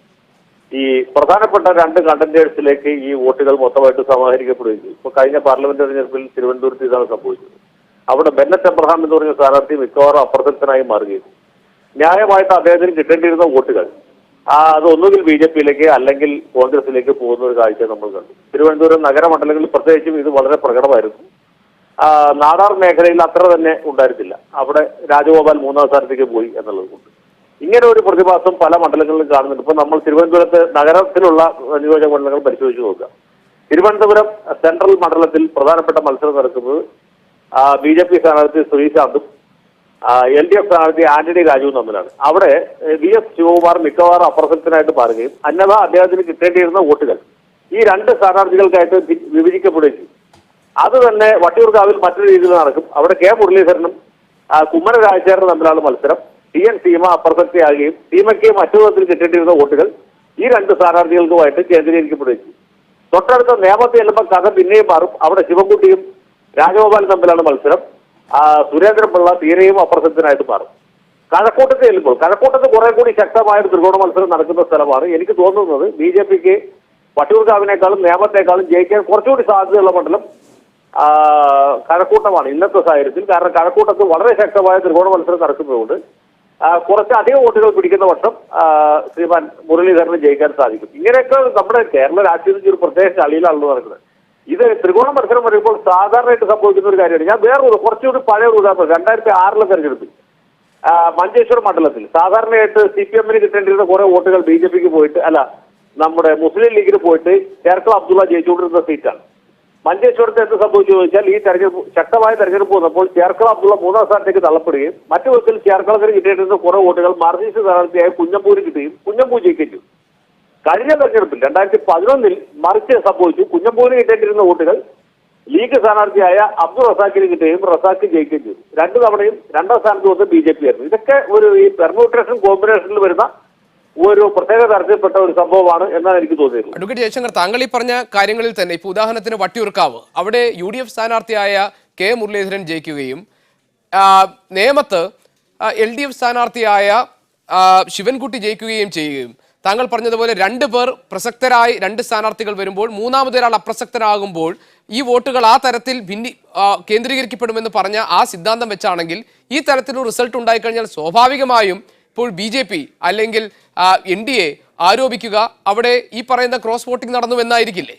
ഈ പ്രധാനപ്പെട്ട 2 കണ്ടന്റേഴ്സിലേക്ക് ഈ വോട്ടുകൾ മൊത്തമായിട്ട് സമാഹരിക്കപ്പെടുകയും ചെയ്യും. ഇപ്പൊ കഴിഞ്ഞ പാർലമെന്റ് തെരഞ്ഞെടുപ്പിൽ തിരുവനന്തപുരത്ത് ഇതാണ് സംഭവിച്ചത്. അവിടെ ബെന്നറ്റ് എബ്രഹാം എന്ന് പറഞ്ഞ സ്ഥാനാർത്ഥി മിക്കവാറും അപ്രസക്തനായി മാറുകയും ന്യായമായിട്ട് അദ്ദേഹത്തിന് കിട്ടേണ്ടിയിരുന്ന വോട്ടുകൾ അത് ഒന്നുകിൽ BJPയിലേക്ക് അല്ലെങ്കിൽ കോൺഗ്രസിലേക്ക് പോകുന്ന ഒരു കാഴ്ച നമ്മൾ കണ്ടു. തിരുവനന്തപുരം നഗരമണ്ഡലങ്ങളിൽ പ്രത്യേകിച്ചും ഇത് വളരെ പ്രകടമായിരുന്നു. നാടാർ മേഖലയിൽ അത്ര തന്നെ ഉണ്ടായിരുന്നില്ല. അവിടെ രാജഗോപാൽ 3ാം സ്ഥാനത്തേക്ക് പോയി എന്നുള്ളത് കൊണ്ട് ഇങ്ങനെ ഒരു പ്രതിഭാസം പല മണ്ഡലങ്ങളിലും കാണുന്നുണ്ട്. ഇപ്പൊ നമ്മൾ തിരുവനന്തപുരത്ത് നഗരത്തിലുള്ള നിയോജക മണ്ഡലങ്ങൾ പരിശോധിച്ച് നോക്കുക. തിരുവനന്തപുരം സെൻട്രൽ മണ്ഡലത്തിൽ പ്രധാനപ്പെട്ട മത്സരം നടക്കുന്നത് BJP സ്ഥാനാർത്ഥി ശ്രീശാന്തും LDF സ്ഥാനാർത്ഥി ആന്റണി രാജുവും തമ്മിലാണ്. അവിടെ VS ശിവകുമാർ മിക്കവാറും അപ്രസക്തനായിട്ട് മാറുകയും അന്നതാ അദ്ദേഹത്തിന് കിട്ടേണ്ടിയിരുന്ന വോട്ടുകൾ ഈ 2 സ്ഥാനാർത്ഥികൾക്കായിട്ട് വിഭജിക്കപ്പെടുകയും ചെയ്യും. അത് തന്നെ വട്ടിയൂർക്കാവിൽ മറ്റൊരു രീതിയിൽ നടക്കും. അവിടെ K മുരളീധരനും കുമ്മന രാജശേഖരനും തമ്മിലാണ് മത്സരം. TN സീമ അപ്രസക്തിയാകുകയും സീമയ്ക്ക് മറ്റു വിധത്തിൽ കിട്ടേണ്ടിയിരുന്ന വോട്ടുകൾ ഈ 2 സ്ഥാനാർത്ഥികൾക്കുമായിട്ട് കേന്ദ്രീകരിക്കപ്പെടുകയും ചെയ്യും. തൊട്ടടുത്ത നേമത്തെ ചെല്ലുമ്പോൾ കഥ പിന്നെയും മാറും. അവിടെ ശിവൻകുട്ടിയും രാജഗോപാലും തമ്മിലാണ് മത്സരം. സുരേന്ദ്രപിള്ള തീരെയും അപ്രസക്തനായിട്ട് മാറും. കഴക്കൂട്ടത്ത് ചെല്ലുമ്പോൾ കഴക്കൂട്ടത്ത് കുറെ കൂടി ശക്തമായ ഒരു ത്രികോണ മത്സരം നടക്കുന്ന സ്ഥലമാണ്. എനിക്ക് തോന്നുന്നത് BJPക്ക് വട്ടിയൂർക്കാവിനേക്കാളും നേമത്തേക്കാളും ജയിക്കാൻ കുറച്ചുകൂടി സാധ്യതയുള്ള മണ്ഡലം കഴക്കൂട്ടമാണ് ഇന്നത്തെ സാഹചര്യത്തിൽ. കാരണം കഴക്കൂട്ടത്ത് വളരെ ശക്തമായ ത്രികോണ മത്സരം നടക്കുന്നതുകൊണ്ട് കുറച്ചധികം വോട്ടുകൾ പിടിക്കുന്ന പക്ഷം ശ്രീമാൻ മുരളീധരന് ജയിക്കാൻ സാധിക്കും. ഇങ്ങനെയൊക്കെ നമ്മുടെ കേരള രാഷ്ട്രീയത്തിൽ ഒരു പ്രത്യേക കളിയിലാണല്ലോ നടക്കുന്നത്. ഇത് ത്രികോണ മത്സരം പറയുമ്പോൾ സാധാരണയായിട്ട് സംഭവിക്കുന്ന ഒരു കാര്യമാണ്. ഞാൻ കുറച്ചുകൂടി പഴയ ഒരു ഉദാഹരണം 2006 തെരഞ്ഞെടുപ്പിൽ മഞ്ചേശ്വരം മണ്ഡലത്തിൽ സാധാരണയായിട്ട് CPMന് കിട്ടേണ്ടിരുന്ന കുറെ വോട്ടുകൾ BJPക്ക് പോയിട്ട് നമ്മുടെ മുസ്ലിം ലീഗിന് പോയിട്ട് ചേർക്കള അബ്ദുള്ള ജയിച്ചുകൊണ്ടിരുന്ന സീറ്റാണ്. മഞ്ചേശ്വരത്ത് എന്ത് സംഭവിച്ചു ചോദിച്ചാൽ ഈ തെരഞ്ഞെടുപ്പ് ശക്തമായ തെരഞ്ഞെടുപ്പ് വന്നപ്പോൾ ചേർക്കള അബ്ദുള്ള 3ാം സ്ഥാനത്തേക്ക് തള്ളപ്പെടുകയും മറ്റു വിധത്തിൽ ചേർക്കളത്തിന് കിട്ടേണ്ടിരുന്ന കുറെ വോട്ടുകൾ മാർക്സിസ്റ്റ് സ്ഥാനാർത്ഥിയായ കുഞ്ഞമ്പൂരിന് കിട്ടുകയും കുഞ്ഞമ്പൂ ജയിക്കുകയും. കഴിഞ്ഞ തെരഞ്ഞെടുപ്പിൽ 2011 മറിച്ച് സംഭവിച്ചു. കുഞ്ഞമ്പൂരിന് കിട്ടേണ്ടിരുന്ന വോട്ടുകൾ ലീഗ് സ്ഥാനാർത്ഥിയായ അബ്ദുൾ റസാഖിന് കിട്ടുകയും റസാഖ് ജയിക്കുകയും ചെയ്തു. 2 തവണയും 2ാം സ്ഥാനത്ത് വന്ന് BJP ആയിരുന്നു. ഇതൊക്കെ ഈ പെർമ്യൂട്ടേഷൻ കോമ്പിനേഷനിൽ വരുന്ന ഒരു പ്രത്യേക തരത്തിൽപ്പെട്ട ഒരു സംഭവമാണ് എന്നാണ് എനിക്ക് തോന്നിയത്. അഡ്വക്കേറ്റ് ജയശങ്കർ, താങ്കൾ ഈ പറഞ്ഞ കാര്യങ്ങളിൽ തന്നെ ഇപ്പോൾ ഉദാഹരണത്തിന് വട്ടിയൂർക്കാവ്, അവിടെ UDF സ്ഥാനാർത്ഥിയായ കെ മുരളീധരൻ ജയിക്കുകയും നേമത്ത് LDF സ്ഥാനാർത്ഥിയായ ശിവൻകുട്ടി ജയിക്കുകയും ചെയ്യുകയും, താങ്കൾ പറഞ്ഞതുപോലെ 2 പേർ പ്രസക്തരായി 2 സ്ഥാനാർത്ഥികൾ വരുമ്പോൾ മൂന്നാമതൊരാൾ അപ്രസക്തരാകുമ്പോൾ ഈ വോട്ടുകൾ ആ തരത്തിൽ കേന്ദ്രീകരിക്കപ്പെടുമെന്ന് പറഞ്ഞ ആ സിദ്ധാന്തം വെച്ചാണെങ്കിൽ ഈ തരത്തിലൊരു റിസൾട്ട് ഉണ്ടായിക്കഴിഞ്ഞാൽ സ്വാഭാവികമായും ഇപ്പോൾ BJP അല്ലെങ്കിൽ NDA ആരോപിക്കുക അവിടെ ഈ പറയുന്ന ക്രോസ് വോട്ടിംഗ് നടന്നു എന്നായിരിക്കില്ലേ?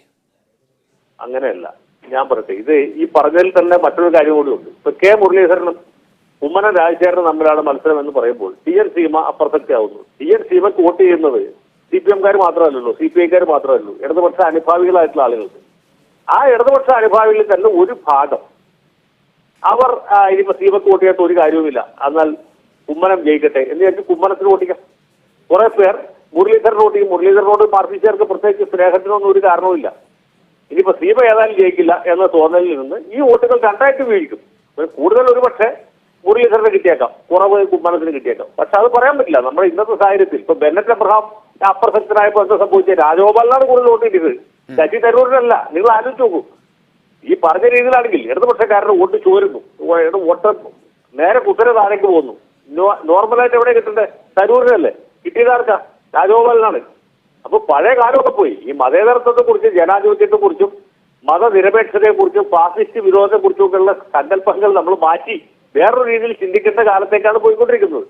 അങ്ങനെയല്ല, ഞാൻ പറയട്ടെ, ഇത് ഈ പറഞ്ഞതിൽ തന്നെ മറ്റൊരു കാര്യം കൂടി ഉണ്ട്. ഇപ്പൊ കെ മുരളീധരനും കുമ്മനം രാജശേഖരനും തമ്മിലാണ് മത്സരം എന്ന് പറയുമ്പോൾ TN സീമ അപ്രസക്തിയാവുന്നു. TN സീമക്ക് വോട്ട് ചെയ്യുന്നത് CPM-കാർ മാത്രമല്ലല്ലോ, CPI-കാർ മാത്രമല്ലല്ലോ, ഇടതുപക്ഷ അനുഭാവികളായിട്ടുള്ള ആളുകൾക്ക്. ആ ഇടതുപക്ഷ അനുഭാവികളിൽ തന്നെ ഒരു ഭാഗം അവർ ഇനിയിപ്പോ സീമക്ക് വോട്ട് ചെയ്യാത്ത ഒരു കാര്യവുമില്ല, എന്നാൽ കുമ്മനം ജയിക്കട്ടെ എന്ന് വിചാരിച്ച് കുമ്മനത്തിന് വോട്ടിക്കാം. കുറെ പേർ മുരളീധരൻ വോട്ട് ചെയ്യും. മുരളീധരനോട് പാർട്ടിക്കാർക്ക് പ്രത്യേകിച്ച് സ്നേഹത്തിനൊന്നും ഒരു കാരണവുമില്ല. ഇനിയിപ്പോ സീമ ഏതായാലും ജയിക്കില്ല എന്ന തോന്നലിൽ നിന്ന് ഈ വോട്ടുകൾ രണ്ടായിട്ട് വീഴിക്കും. കൂടുതൽ ഒരു പക്ഷേ മുരളീധരന് കിട്ടിയേക്കാം, കുറവ് കുമ്മനത്തിന് കിട്ടിയേക്കാം. പക്ഷെ അത് പറയാൻ പറ്റില്ല. നമ്മുടെ ഇന്നത്തെ സാഹചര്യത്തിൽ ഇപ്പൊ ബെന്നറ്റ് എബ്രഹാം അപ്രസക്തനായപ്പോൾ എന്താ സംഭവിച്ചത്? രാജഗോപാലിനാണ് കൂടുതൽ വോട്ട് കിട്ടിയത്, ശശി തരൂരിനല്ല. നിങ്ങൾ ആലോചിച്ച് നോക്കൂ. ഈ പറഞ്ഞ രീതിയിലാണെങ്കിൽ ഇടതുപക്ഷക്കാരുടെ വോട്ട് ചോരുന്നു, വോട്ട് നേരെ കുതിര താഴേക്ക് പോകുന്നു. നോർമലായിട്ട് എവിടെ കിട്ടണ്ടേ? തരൂരിനല്ലേ? കിട്ടിയതാർക്കാ? രാജഗോപാലിനാണ്. അപ്പൊ പഴയ കാലമൊക്കെ പോയി. ഈ മതേതരത്വത്തെ കുറിച്ചും ജനാധിപത്യത്തെ കുറിച്ചും മതനിരപേക്ഷതയെ കുറിച്ചും ഫാസിസ്റ്റ് വിരോധത്തെ കുറിച്ചുമൊക്കെയുള്ള സങ്കല്പങ്ങൾ നമ്മൾ മാറ്റി വേറൊരു രീതിയിൽ ചിന്തിക്കേണ്ട കാലത്തേക്കാണ് പോയിക്കൊണ്ടിരിക്കുന്നത്.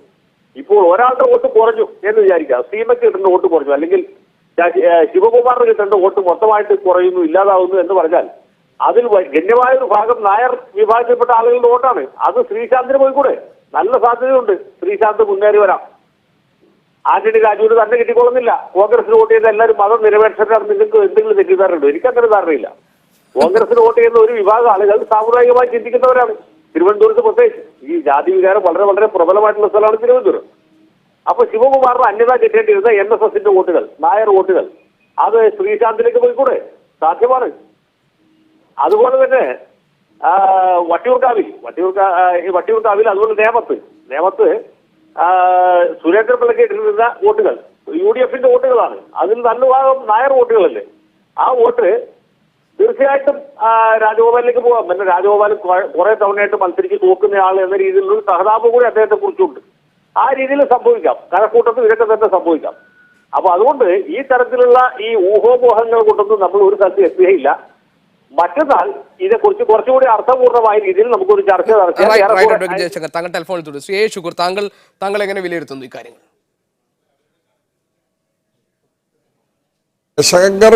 ഇപ്പോൾ ഒരാളുടെ വോട്ട് കുറഞ്ഞു എന്ന് വിചാരിക്കാം, സീമയ്ക്ക് കിട്ടേണ്ട വോട്ട് കുറഞ്ഞു, അല്ലെങ്കിൽ ശിവകുമാറിന് കിട്ടേണ്ട വോട്ട് മൊത്തമായിട്ട് കുറയുന്നു, ഇല്ലാതാവുന്നു എന്ന് പറഞ്ഞാൽ അതിൽ ഗണ്യമായ ഒരു ഭാഗം നായർ വിഭാഗത്തിൽപ്പെട്ട ആളുകളുടെ വോട്ടാണ്. അത് ശ്രീശാന്തിന് പോയിക്കൂടെ? നല്ല സാധ്യതയുണ്ട്, ശ്രീശാന്ത് മുന്നേറി വരാം. ആന്റണി രാജുവിന് തന്നെ കിട്ടിക്കൊള്ളുന്നില്ല. കോൺഗ്രസിന് വോട്ട് ചെയ്യുന്ന എല്ലാവരും മതനിരപേക്ഷരാണ്. നിങ്ങൾക്ക് എന്തെങ്കിലും തെറ്റിദ്ധാരണയുണ്ടോ? എനിക്കങ്ങനെ ധാരണയില്ല. കോൺഗ്രസിന് വോട്ട് ചെയ്യുന്ന ഒരു വിഭാഗം ആളുകൾ സാമുദായികമായി ചിന്തിക്കുന്നവരാണ്. തിരുവനന്തപുരത്ത് പ്രത്യേകിച്ച് ഈ ജാതി വികാരം വളരെ വളരെ പ്രബലമായിട്ടുള്ള സ്ഥലമാണ് തിരുവനന്തപുരം. അപ്പൊ ശിവകുമാറിന് അന്യത കിട്ടേണ്ടിയിരുന്ന NSSന്റെ വോട്ടുകൾ, നായർ വോട്ടുകൾ, അത് ശ്രീശാന്തിലേക്ക് പോയിക്കൂടെ? സാധ്യമാണ്. അതുപോലെ തന്നെ വട്ടിയൂർക്കാവിൽ അതുപോലെ നേമത്ത് സുരേന്ദ്രപിള്ളയ്ക്ക് ഇട്ടിരുന്ന വോട്ടുകൾ UDFന്റെ വോട്ടുകളാണ്. അതിൽ നല്ല ഭാഗം നായർ വോട്ടുകളല്ലേ. ആ വോട്ട് തീർച്ചയായിട്ടും രാജഗോപാലിലേക്ക് പോകാം. പിന്നെ രാജഗോപാൽ കുറെ തവണയായിട്ട് മത്സരിച്ച് തോക്കുന്നയാൾ എന്ന രീതിയിലുള്ള സഹതാപം കൂടി അദ്ദേഹത്തെ കുറിച്ചുണ്ട്. ആ രീതിയിൽ സംഭവിക്കാം, കഴക്കൂട്ടത്തിൽ ഇതൊക്കെ തന്നെ സംഭവിക്കാം. അപ്പൊ അതുകൊണ്ട് ഈ തരത്തിലുള്ള ഈ ഊഹോമോഹങ്ങൾ കൊണ്ടൊന്നും നമ്മൾ ഒരു സ്ഥലത്ത് എത്തുകയില്ല. മറ്റന്നാൾ ഇതേക്കുറിച്ച് കുറച്ചുകൂടി അർത്ഥപൂർണമായ രീതിയിൽ നമുക്കൊരു ചർച്ച ജയശങ്കർ, താങ്കൾ ടെലിഫോണിൽ തുടരും. ശ്രീ ശുക്കൂർ, താങ്കൾ എങ്ങനെ വിലയിരുത്തുന്നു ഈ കാര്യങ്ങൾ? ശങ്കർ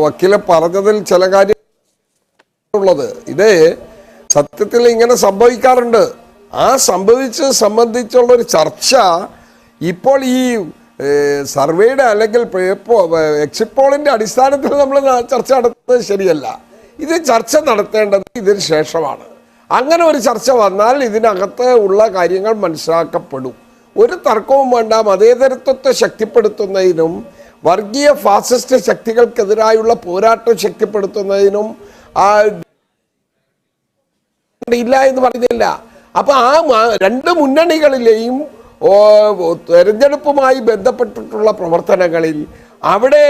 വക്കീലെ പറഞ്ഞതിൽ ചില കാര്യമുള്ളത്, ഇത് സത്യത്തിൽ ഇങ്ങനെ സംഭവിക്കാറുണ്ട്. ആ സംബന്ധിച്ചുള്ള ഒരു ചർച്ച ഇപ്പോൾ ഈ സർവേയുടെ അല്ലെങ്കിൽ എക്സിറ്റ് പോളിന്റെ അടിസ്ഥാനത്തിൽ നമ്മൾ ചർച്ച നടത്തുന്നത് ശരിയല്ല. ഇത് ചർച്ച നടത്തേണ്ടത് ഇതിന് ശേഷമാണ്. അങ്ങനെ ഒരു ചർച്ച വന്നാൽ ഇതിനകത്ത് ഉള്ള കാര്യങ്ങൾ മനസ്സിലാക്കപ്പെടും. ഒരു തർക്കവും വേണ്ട. മതേതരത്വത്തെ ശക്തിപ്പെടുത്തുന്നതിനും വർഗീയ ഫാസിസ്റ്റ് ശക്തികൾക്കെതിരായുള്ള പോരാട്ടം ശക്തിപ്പെടുത്തുന്നതിനും ഇല്ല എന്ന് പറഞ്ഞില്ല. അപ്പൊ ആ 2 മുന്നണികളിലെയും തെരഞ്ഞെടുപ്പുമായി ബന്ധപ്പെട്ടിട്ടുള്ള പ്രവർത്തനങ്ങളിൽ അവിടെ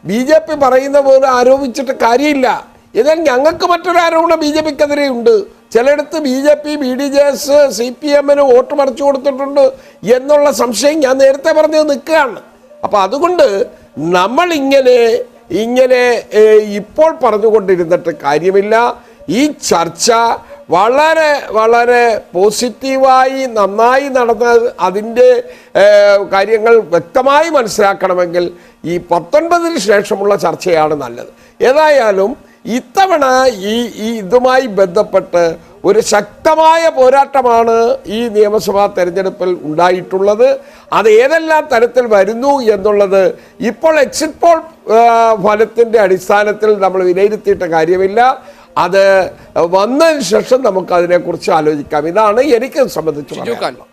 BJP പറയുന്ന പോലെ ആരോപിച്ചിട്ട് കാര്യമില്ല. എന്നാൽ ഞങ്ങൾക്ക് മറ്റൊരു ആരോപണം BJPക്കെതിരെ ഉണ്ട്. ചിലയിടത്ത് BJP BDJS CPM-ന് വോട്ട് മറിച്ചു കൊടുത്തിട്ടുണ്ട് എന്നുള്ള സംശയം ഞാൻ നേരത്തെ പറഞ്ഞത് നിൽക്കുകയാണ്. അപ്പൊ അതുകൊണ്ട് നമ്മൾ ഇങ്ങനെ ഇപ്പോൾ പറഞ്ഞുകൊണ്ടിരുന്നിട്ട് കാര്യമില്ല. ഈ ചർച്ച വളരെ വളരെ പോസിറ്റീവായി നന്നായി നടന്ന അതിൻ്റെ കാര്യങ്ങൾ വ്യക്തമായി മനസ്സിലാക്കണമെങ്കിൽ ഈ 19-ന് ശേഷമുള്ള ചർച്ചയാണ് നല്ലത്. ഏതായാലും ഇത്തവണ ഇതുമായി ബന്ധപ്പെട്ട് ഒരു ശക്തമായ പോരാട്ടമാണ് ഈ നിയമസഭാ തെരഞ്ഞെടുപ്പിൽ ഉണ്ടായിട്ടുള്ളത്. അത് ഏതെല്ലാം തരത്തിൽ വരുന്നു എന്നുള്ളത് ഇപ്പോൾ എക്സിറ്റ് പോൾ ഫലത്തിൻ്റെ അടിസ്ഥാനത്തിൽ നമ്മൾ വിലയിരുത്തിയിട്ട് കാര്യമില്ല. അത് വന്നതിന് ശേഷം നമുക്ക് അതിനെക്കുറിച്ച് ആലോചിക്കാം. ഇതാണ് എനിക്ക് സംബന്ധിച്ച് പറയാനുള്ളത്.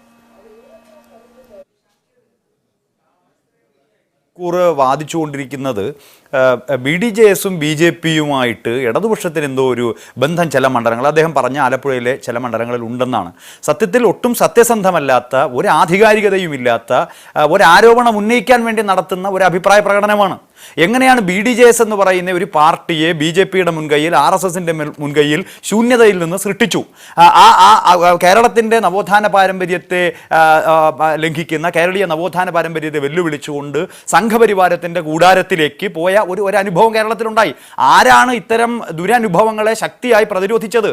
വാദിച്ചുകൊണ്ടിരിക്കുന്നത് BDJS-ഉം BJP-യുമായിട്ട് ഇടതുപക്ഷത്തിന് എന്തോ ഒരു ബന്ധം ചില മണ്ഡലങ്ങൾ, അദ്ദേഹം പറഞ്ഞ ആലപ്പുഴയിലെ ചില മണ്ഡലങ്ങളിൽ ഉണ്ടെന്നാണ്. സത്യത്തിൽ ഒട്ടും സത്യസന്ധമല്ലാത്ത, ഒരു ആധികാരികതയുമില്ലാത്ത ഒരു ആരോപണം ഉന്നയിക്കാൻ വേണ്ടി നടത്തുന്ന ഒരു അഭിപ്രായ പ്രകടനമാണ്. എങ്ങനെയാണ് BDJS എന്ന് പറയുന്ന ഒരു പാർട്ടിയെ BJP-യുടെ മുൻകൈയിൽ, RSS-ന്റെ മുൻകൈയിൽ ശൂന്യതയിൽ നിന്ന് സൃഷ്ടിച്ചു? കേരളത്തിൻ്റെ നവോത്ഥാന പാരമ്പര്യത്തെ ലംഘിക്കുന്ന, കേരളീയ നവോത്ഥാന പാരമ്പര്യത്തെ വെല്ലുവിളിച്ചുകൊണ്ട് സംഘപരിവാരത്തിൻ്റെ കൂടാരത്തിലേക്ക് പോയ ഒരു അനുഭവം കേരളത്തിലുണ്ടായി. ആരാണ് ഇത്തരം ദുരനുഭവങ്ങളെ ശക്തിയായി പ്രതിരോധിച്ചത്?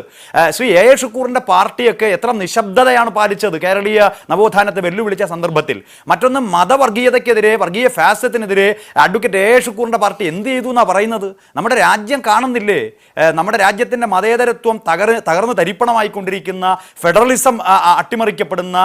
ശ്രീ A. ഷുക്കൂറിൻ്റെ പാർട്ടിയൊക്കെ എത്ര നിശബ്ദതയാണ് പാലിച്ചത് കേരളീയ നവോത്ഥാനത്തെ വെല്ലുവിളിച്ച സന്ദർഭത്തിൽ? മറ്റൊന്ന്, മതവർഗീയതയ്ക്കെതിരെ, വർഗീയ ഫാസിസത്തിനെതിരെ അഡ്വക്കേറ്റ് A. ഷുക്കൂറിൻ്റെ പാർട്ടി എന്ത് ചെയ്തു എന്നാണ് പറയുന്നത്? നമ്മുടെ രാജ്യം കാണുന്നില്ലേ? നമ്മുടെ രാജ്യത്തിൻ്റെ മതേതരത്വം തകർന്ന് തരിപ്പണമായിക്കൊണ്ടിരിക്കുന്ന, ഫെഡറലിസം അട്ടിമറിക്കപ്പെടുന്ന,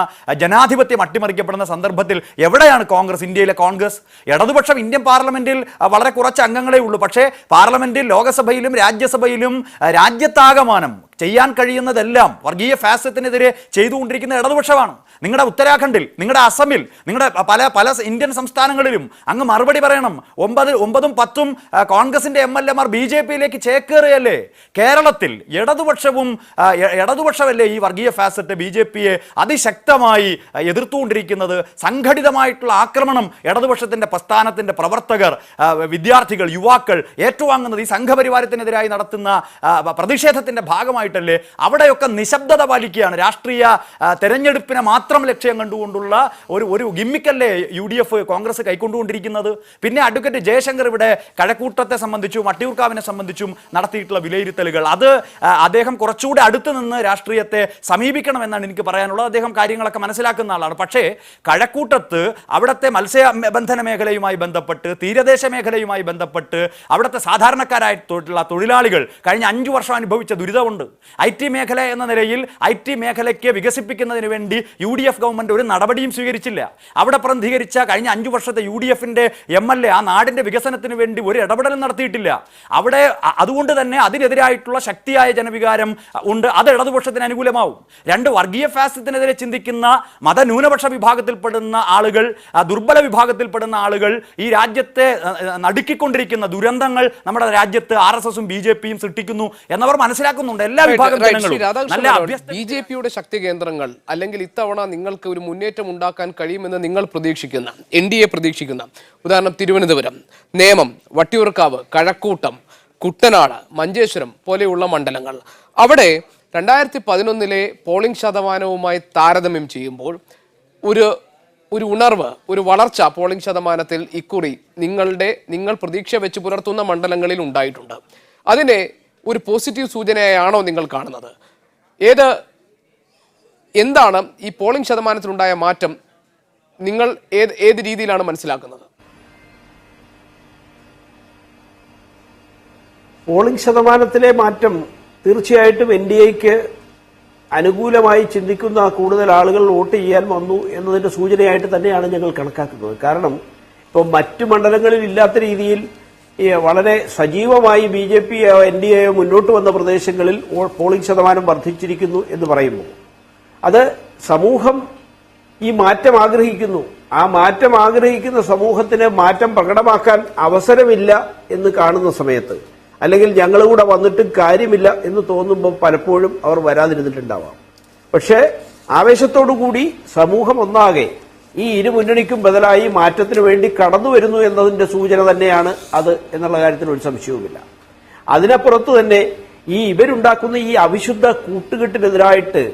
ജനാധിപത്യം അട്ടിമറിക്കപ്പെടുന്ന സന്ദർഭത്തിൽ എവിടെയാണ് കോൺഗ്രസ്? ഇന്ത്യയിലെ കോൺഗ്രസ് ഇടതുപക്ഷം ഇന്ത്യൻ പാർലമെന്റിൽ വളരെ കുറച്ച് അംഗങ്ങളേ ഉള്ളൂ. പക്ഷേ പാർലമെന്റിൽ, ലോകസഭയിലും രാജ്യസഭയിലും രാജ്യത്താകമാനം ചെയ്യാൻ കഴിയുന്നതെല്ലാം വർഗീയ ഫാസിസത്തിനെതിരെ ചെയ്തുകൊണ്ടിരിക്കുന്ന ഇടതുപക്ഷമാണ്. നിങ്ങളുടെ ഉത്തരാഖണ്ഡിൽ, നിങ്ങളുടെ അസമിൽ, നിങ്ങളുടെ പല ഇന്ത്യൻ സംസ്ഥാനങ്ങളിലും അങ്ങ് മറുപടി പറയണം. 9ഉം 10ഉം കോൺഗ്രസിന്റെ MLA-മാർ BJP-യിലേക്ക് ചേക്കേറുകയല്ലേ? കേരളത്തിൽ ഇടതുപക്ഷമല്ലേ ഈ വർഗീയ ഫാസിസത്തെ, BJP-യെ അതിശക്തമായി എതിർത്തുകൊണ്ടിരിക്കുന്നത്? സംഘടിതമായിട്ടുള്ള ആക്രമണം ഇടതുപക്ഷത്തിന്റെ പ്രസ്ഥാനത്തിന്റെ പ്രവർത്തകർ, വിദ്യാർത്ഥികൾ, യുവാക്കൾ ഏറ്റുവാങ്ങുന്നത് ഈ സംഘപരിവാരത്തിനെതിരായി നടത്തുന്ന പ്രതിഷേധത്തിന്റെ ഭാഗമായിട്ടല്ലേ? അവിടെയൊക്കെ നിശബ്ദത പാലിക്കുകയാണ്. രാഷ്ട്രീയ തെരഞ്ഞെടുപ്പിനെ മാത്രം ലക്ഷ്യം കണ്ടുകൊണ്ടുള്ള ഒരു ഗിമ്മിക്കല്ലേ UDF കോൺഗ്രസ് കൈക്കൊണ്ടുകൊണ്ടിരിക്കുന്നത്? പിന്നെ അഡ്വക്കേറ്റ് ജയശങ്കർ ഇവിടെ കഴക്കൂട്ടത്തെ സംബന്ധിച്ചും വട്ടിയൂർക്കാവിനെ സംബന്ധിച്ചും നടത്തിയിട്ടുള്ള വിലയിരുത്തലുകൾ, അത് അദ്ദേഹം കുറച്ചുകൂടി അടുത്ത് നിന്ന് രാഷ്ട്രീയത്തെ സമീപിക്കണമെന്നാണ് എനിക്ക് പറയാനുള്ളത്. അദ്ദേഹം കാര്യങ്ങളൊക്കെ മനസ്സിലാക്കുന്ന ആളാണ്. പക്ഷേ കഴക്കൂട്ടത്ത് അവിടുത്തെ മത്സ്യബന്ധന മേഖലയുമായി ബന്ധപ്പെട്ട്, തീരദേശ മേഖലയുമായി ബന്ധപ്പെട്ട് അവിടുത്തെ സാധാരണക്കാരായിട്ടുള്ള തൊഴിലാളികൾ കഴിഞ്ഞ 5 വർഷം അനുഭവിച്ച ദുരിതമുണ്ട്. IT മേഖല എന്ന നിലയിൽ IT മേഖലയ്ക്ക് വികസിപ്പിക്കുന്നതിന് വേണ്ടി UDF ഗവൺമെന്റ് ഒരു നടപടിയും സ്വീകരിച്ചില്ല. അവിടെ പ്രതികരിച്ച കഴിഞ്ഞ 5 വർഷത്തെ UDF-ന്റെ MLA ആ നാടിന്റെ വികസനത്തിന് വേണ്ടി ഒരു ഇടപെടലും നടത്തിയിട്ടില്ല. അവിടെ അതുകൊണ്ട് തന്നെ അതിനെതിരായിട്ടുള്ള ശക്തിയായ ജനവികാരം ഉണ്ട്. അത് ഇടതുപക്ഷത്തിന് അനുകൂലമാവും. 2, വർഗീയ ഫാസിസത്തിനെതിരെ ചിന്തിക്കുന്ന മതന്യൂനപക്ഷ വിഭാഗത്തിൽപ്പെടുന്ന ആളുകൾ, ദുർബല വിഭാഗത്തിൽപ്പെടുന്ന ആളുകൾ ഈ രാജ്യത്തെ നടുക്കിക്കൊണ്ടിരിക്കുന്ന ദുരന്തങ്ങൾ നമ്മുടെ രാജ്യത്ത് RSS-ഉം BJP-യും സൃഷ്ടിക്കുന്നു എന്നവർ മനസ്സിലാക്കുന്നുണ്ട്. എല്ലാ വിഭാഗം BJP-യുടെ ശക്തി കേന്ദ്രങ്ങൾ, അല്ലെങ്കിൽ ഇത്തവണ നിങ്ങൾക്ക് ഒരു മുന്നേറ്റം ഉണ്ടാക്കാൻ കഴിയുമെന്ന് നിങ്ങൾ പ്രതീക്ഷിക്കുന്ന, NDA പ്രതീക്ഷിക്കുന്ന, ഉദാഹരണം തിരുവനന്തപുരം, നേമം, വട്ടിയൂർക്കാവ്, കഴക്കൂട്ടം, കുട്ടനാട്, മഞ്ചേശ്വരം പോലെയുള്ള മണ്ഡലങ്ങൾ, അവിടെ 2011-ലെ പോളിംഗ് ശതമാനവുമായി താരതമ്യം ചെയ്യുമ്പോൾ ഒരു ഉണർവ്, ഒരു വളർച്ച പോളിംഗ് ശതമാനത്തിൽ ഇക്കുറി നിങ്ങൾ പ്രതീക്ഷ വെച്ച് പുലർത്തുന്ന മണ്ഡലങ്ങളിൽ ഉണ്ടായിട്ടുണ്ട്. അതിനെ ഒരു പോസിറ്റീവ് സൂചനയാണോ നിങ്ങൾ കാണുന്നത്? എന്താണ് ഈ പോളിംഗ് ശതമാനത്തിലുണ്ടായ മാറ്റം? നിങ്ങൾ ഏത് രീതിയിലാണ് മനസ്സിലാക്കുന്നത്? പോളിംഗ് ശതമാനത്തിലെ മാറ്റം തീർച്ചയായിട്ടും NDA-ക്ക് അനുകൂലമായി ചിന്തിക്കുന്ന കൂടുതൽ ആളുകൾ വോട്ട് ചെയ്യാൻ വന്നു എന്നതിന്റെ സൂചനയായിട്ട് തന്നെയാണ് ഞങ്ങൾ കണക്കാക്കുന്നത്. കാരണം ഇപ്പോൾ മറ്റു മണ്ഡലങ്ങളിൽ ഇല്ലാത്ത രീതിയിൽ വളരെ സജീവമായി BJP NDA മുന്നോട്ട് വന്ന പ്രദേശങ്ങളിൽ പോളിംഗ് ശതമാനം വർദ്ധിച്ചിരിക്കുന്നു എന്ന് പറയുമ്പോൾ അത് സമൂഹം ഈ മാറ്റം ആഗ്രഹിക്കുന്നു. ആ മാറ്റം ആഗ്രഹിക്കുന്ന സമൂഹത്തിന് മാറ്റം പ്രകടമാക്കാൻ അവസരമില്ല എന്ന് കാണുന്ന സമയത്ത്, അല്ലെങ്കിൽ ഞങ്ങളുകൂടെ വന്നിട്ടും കാര്യമില്ല എന്ന് തോന്നുമ്പോൾ പലപ്പോഴും അവർ വരാതിരുന്നിട്ടുണ്ടാവാം. പക്ഷേ ആവേശത്തോടുകൂടി സമൂഹം ഒന്നാകെ ഈ ഇരു മുന്നണിക്കും ബദലായി മാറ്റത്തിനു വേണ്ടി കടന്നു വരുന്നു എന്നതിന്റെ സൂചന തന്നെയാണ് അത് എന്നുള്ള കാര്യത്തിൽ ഒരു സംശയവുമില്ല. അതിനപ്പുറത്ത് തന്നെ ഇവരുണ്ടാക്കുന്ന ഈ അവിശുദ്ധ കൂട്ടുകെട്ടിനെതിരായിട്ട്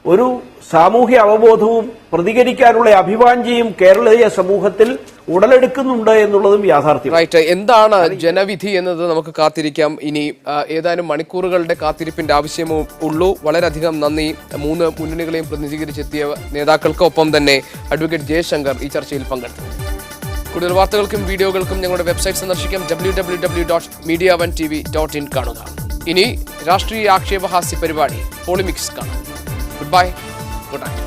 ഒരു സാമൂഹ്യ അവബോധവും പ്രതികരിക്കാനുള്ള അഭിവാഞ്ഛയും കേരളീയ സമൂഹത്തിൽ ഉടലെടുക്കുന്നുണ്ട് എന്നുള്ളതും യാഥാർത്ഥ്യം. എന്താണ് ജനവിധി എന്നത് നമുക്ക് കാത്തിരിക്കാം. ഇനി ഏതാനും മണിക്കൂറുകളുടെ കാത്തിരിപ്പിന്റെ ആവശ്യമേ ഉള്ളൂ. വളരെയധികം നന്ദി 3 മുന്നണികളെയും പ്രതിനിധീകരിച്ചെത്തിയ നേതാക്കൾക്ക്, ഒപ്പം തന്നെ അഡ്വക്കേറ്റ് ജയശങ്കർ ഈ ചർച്ചയിൽ പങ്കെടുത്തു. കൂടുതൽ വാർത്തകൾക്കും വീഡിയോകൾക്കും ഞങ്ങളുടെ വെബ്സൈറ്റ് സന്ദർശിക്കാം www.media1tv.in കാണുക. ഇനി രാഷ്ട്രീയ ആക്ഷേപഹാസ്യ പരിപാടി പോളിമിക്സ് കാണാം. Goodbye. Good night.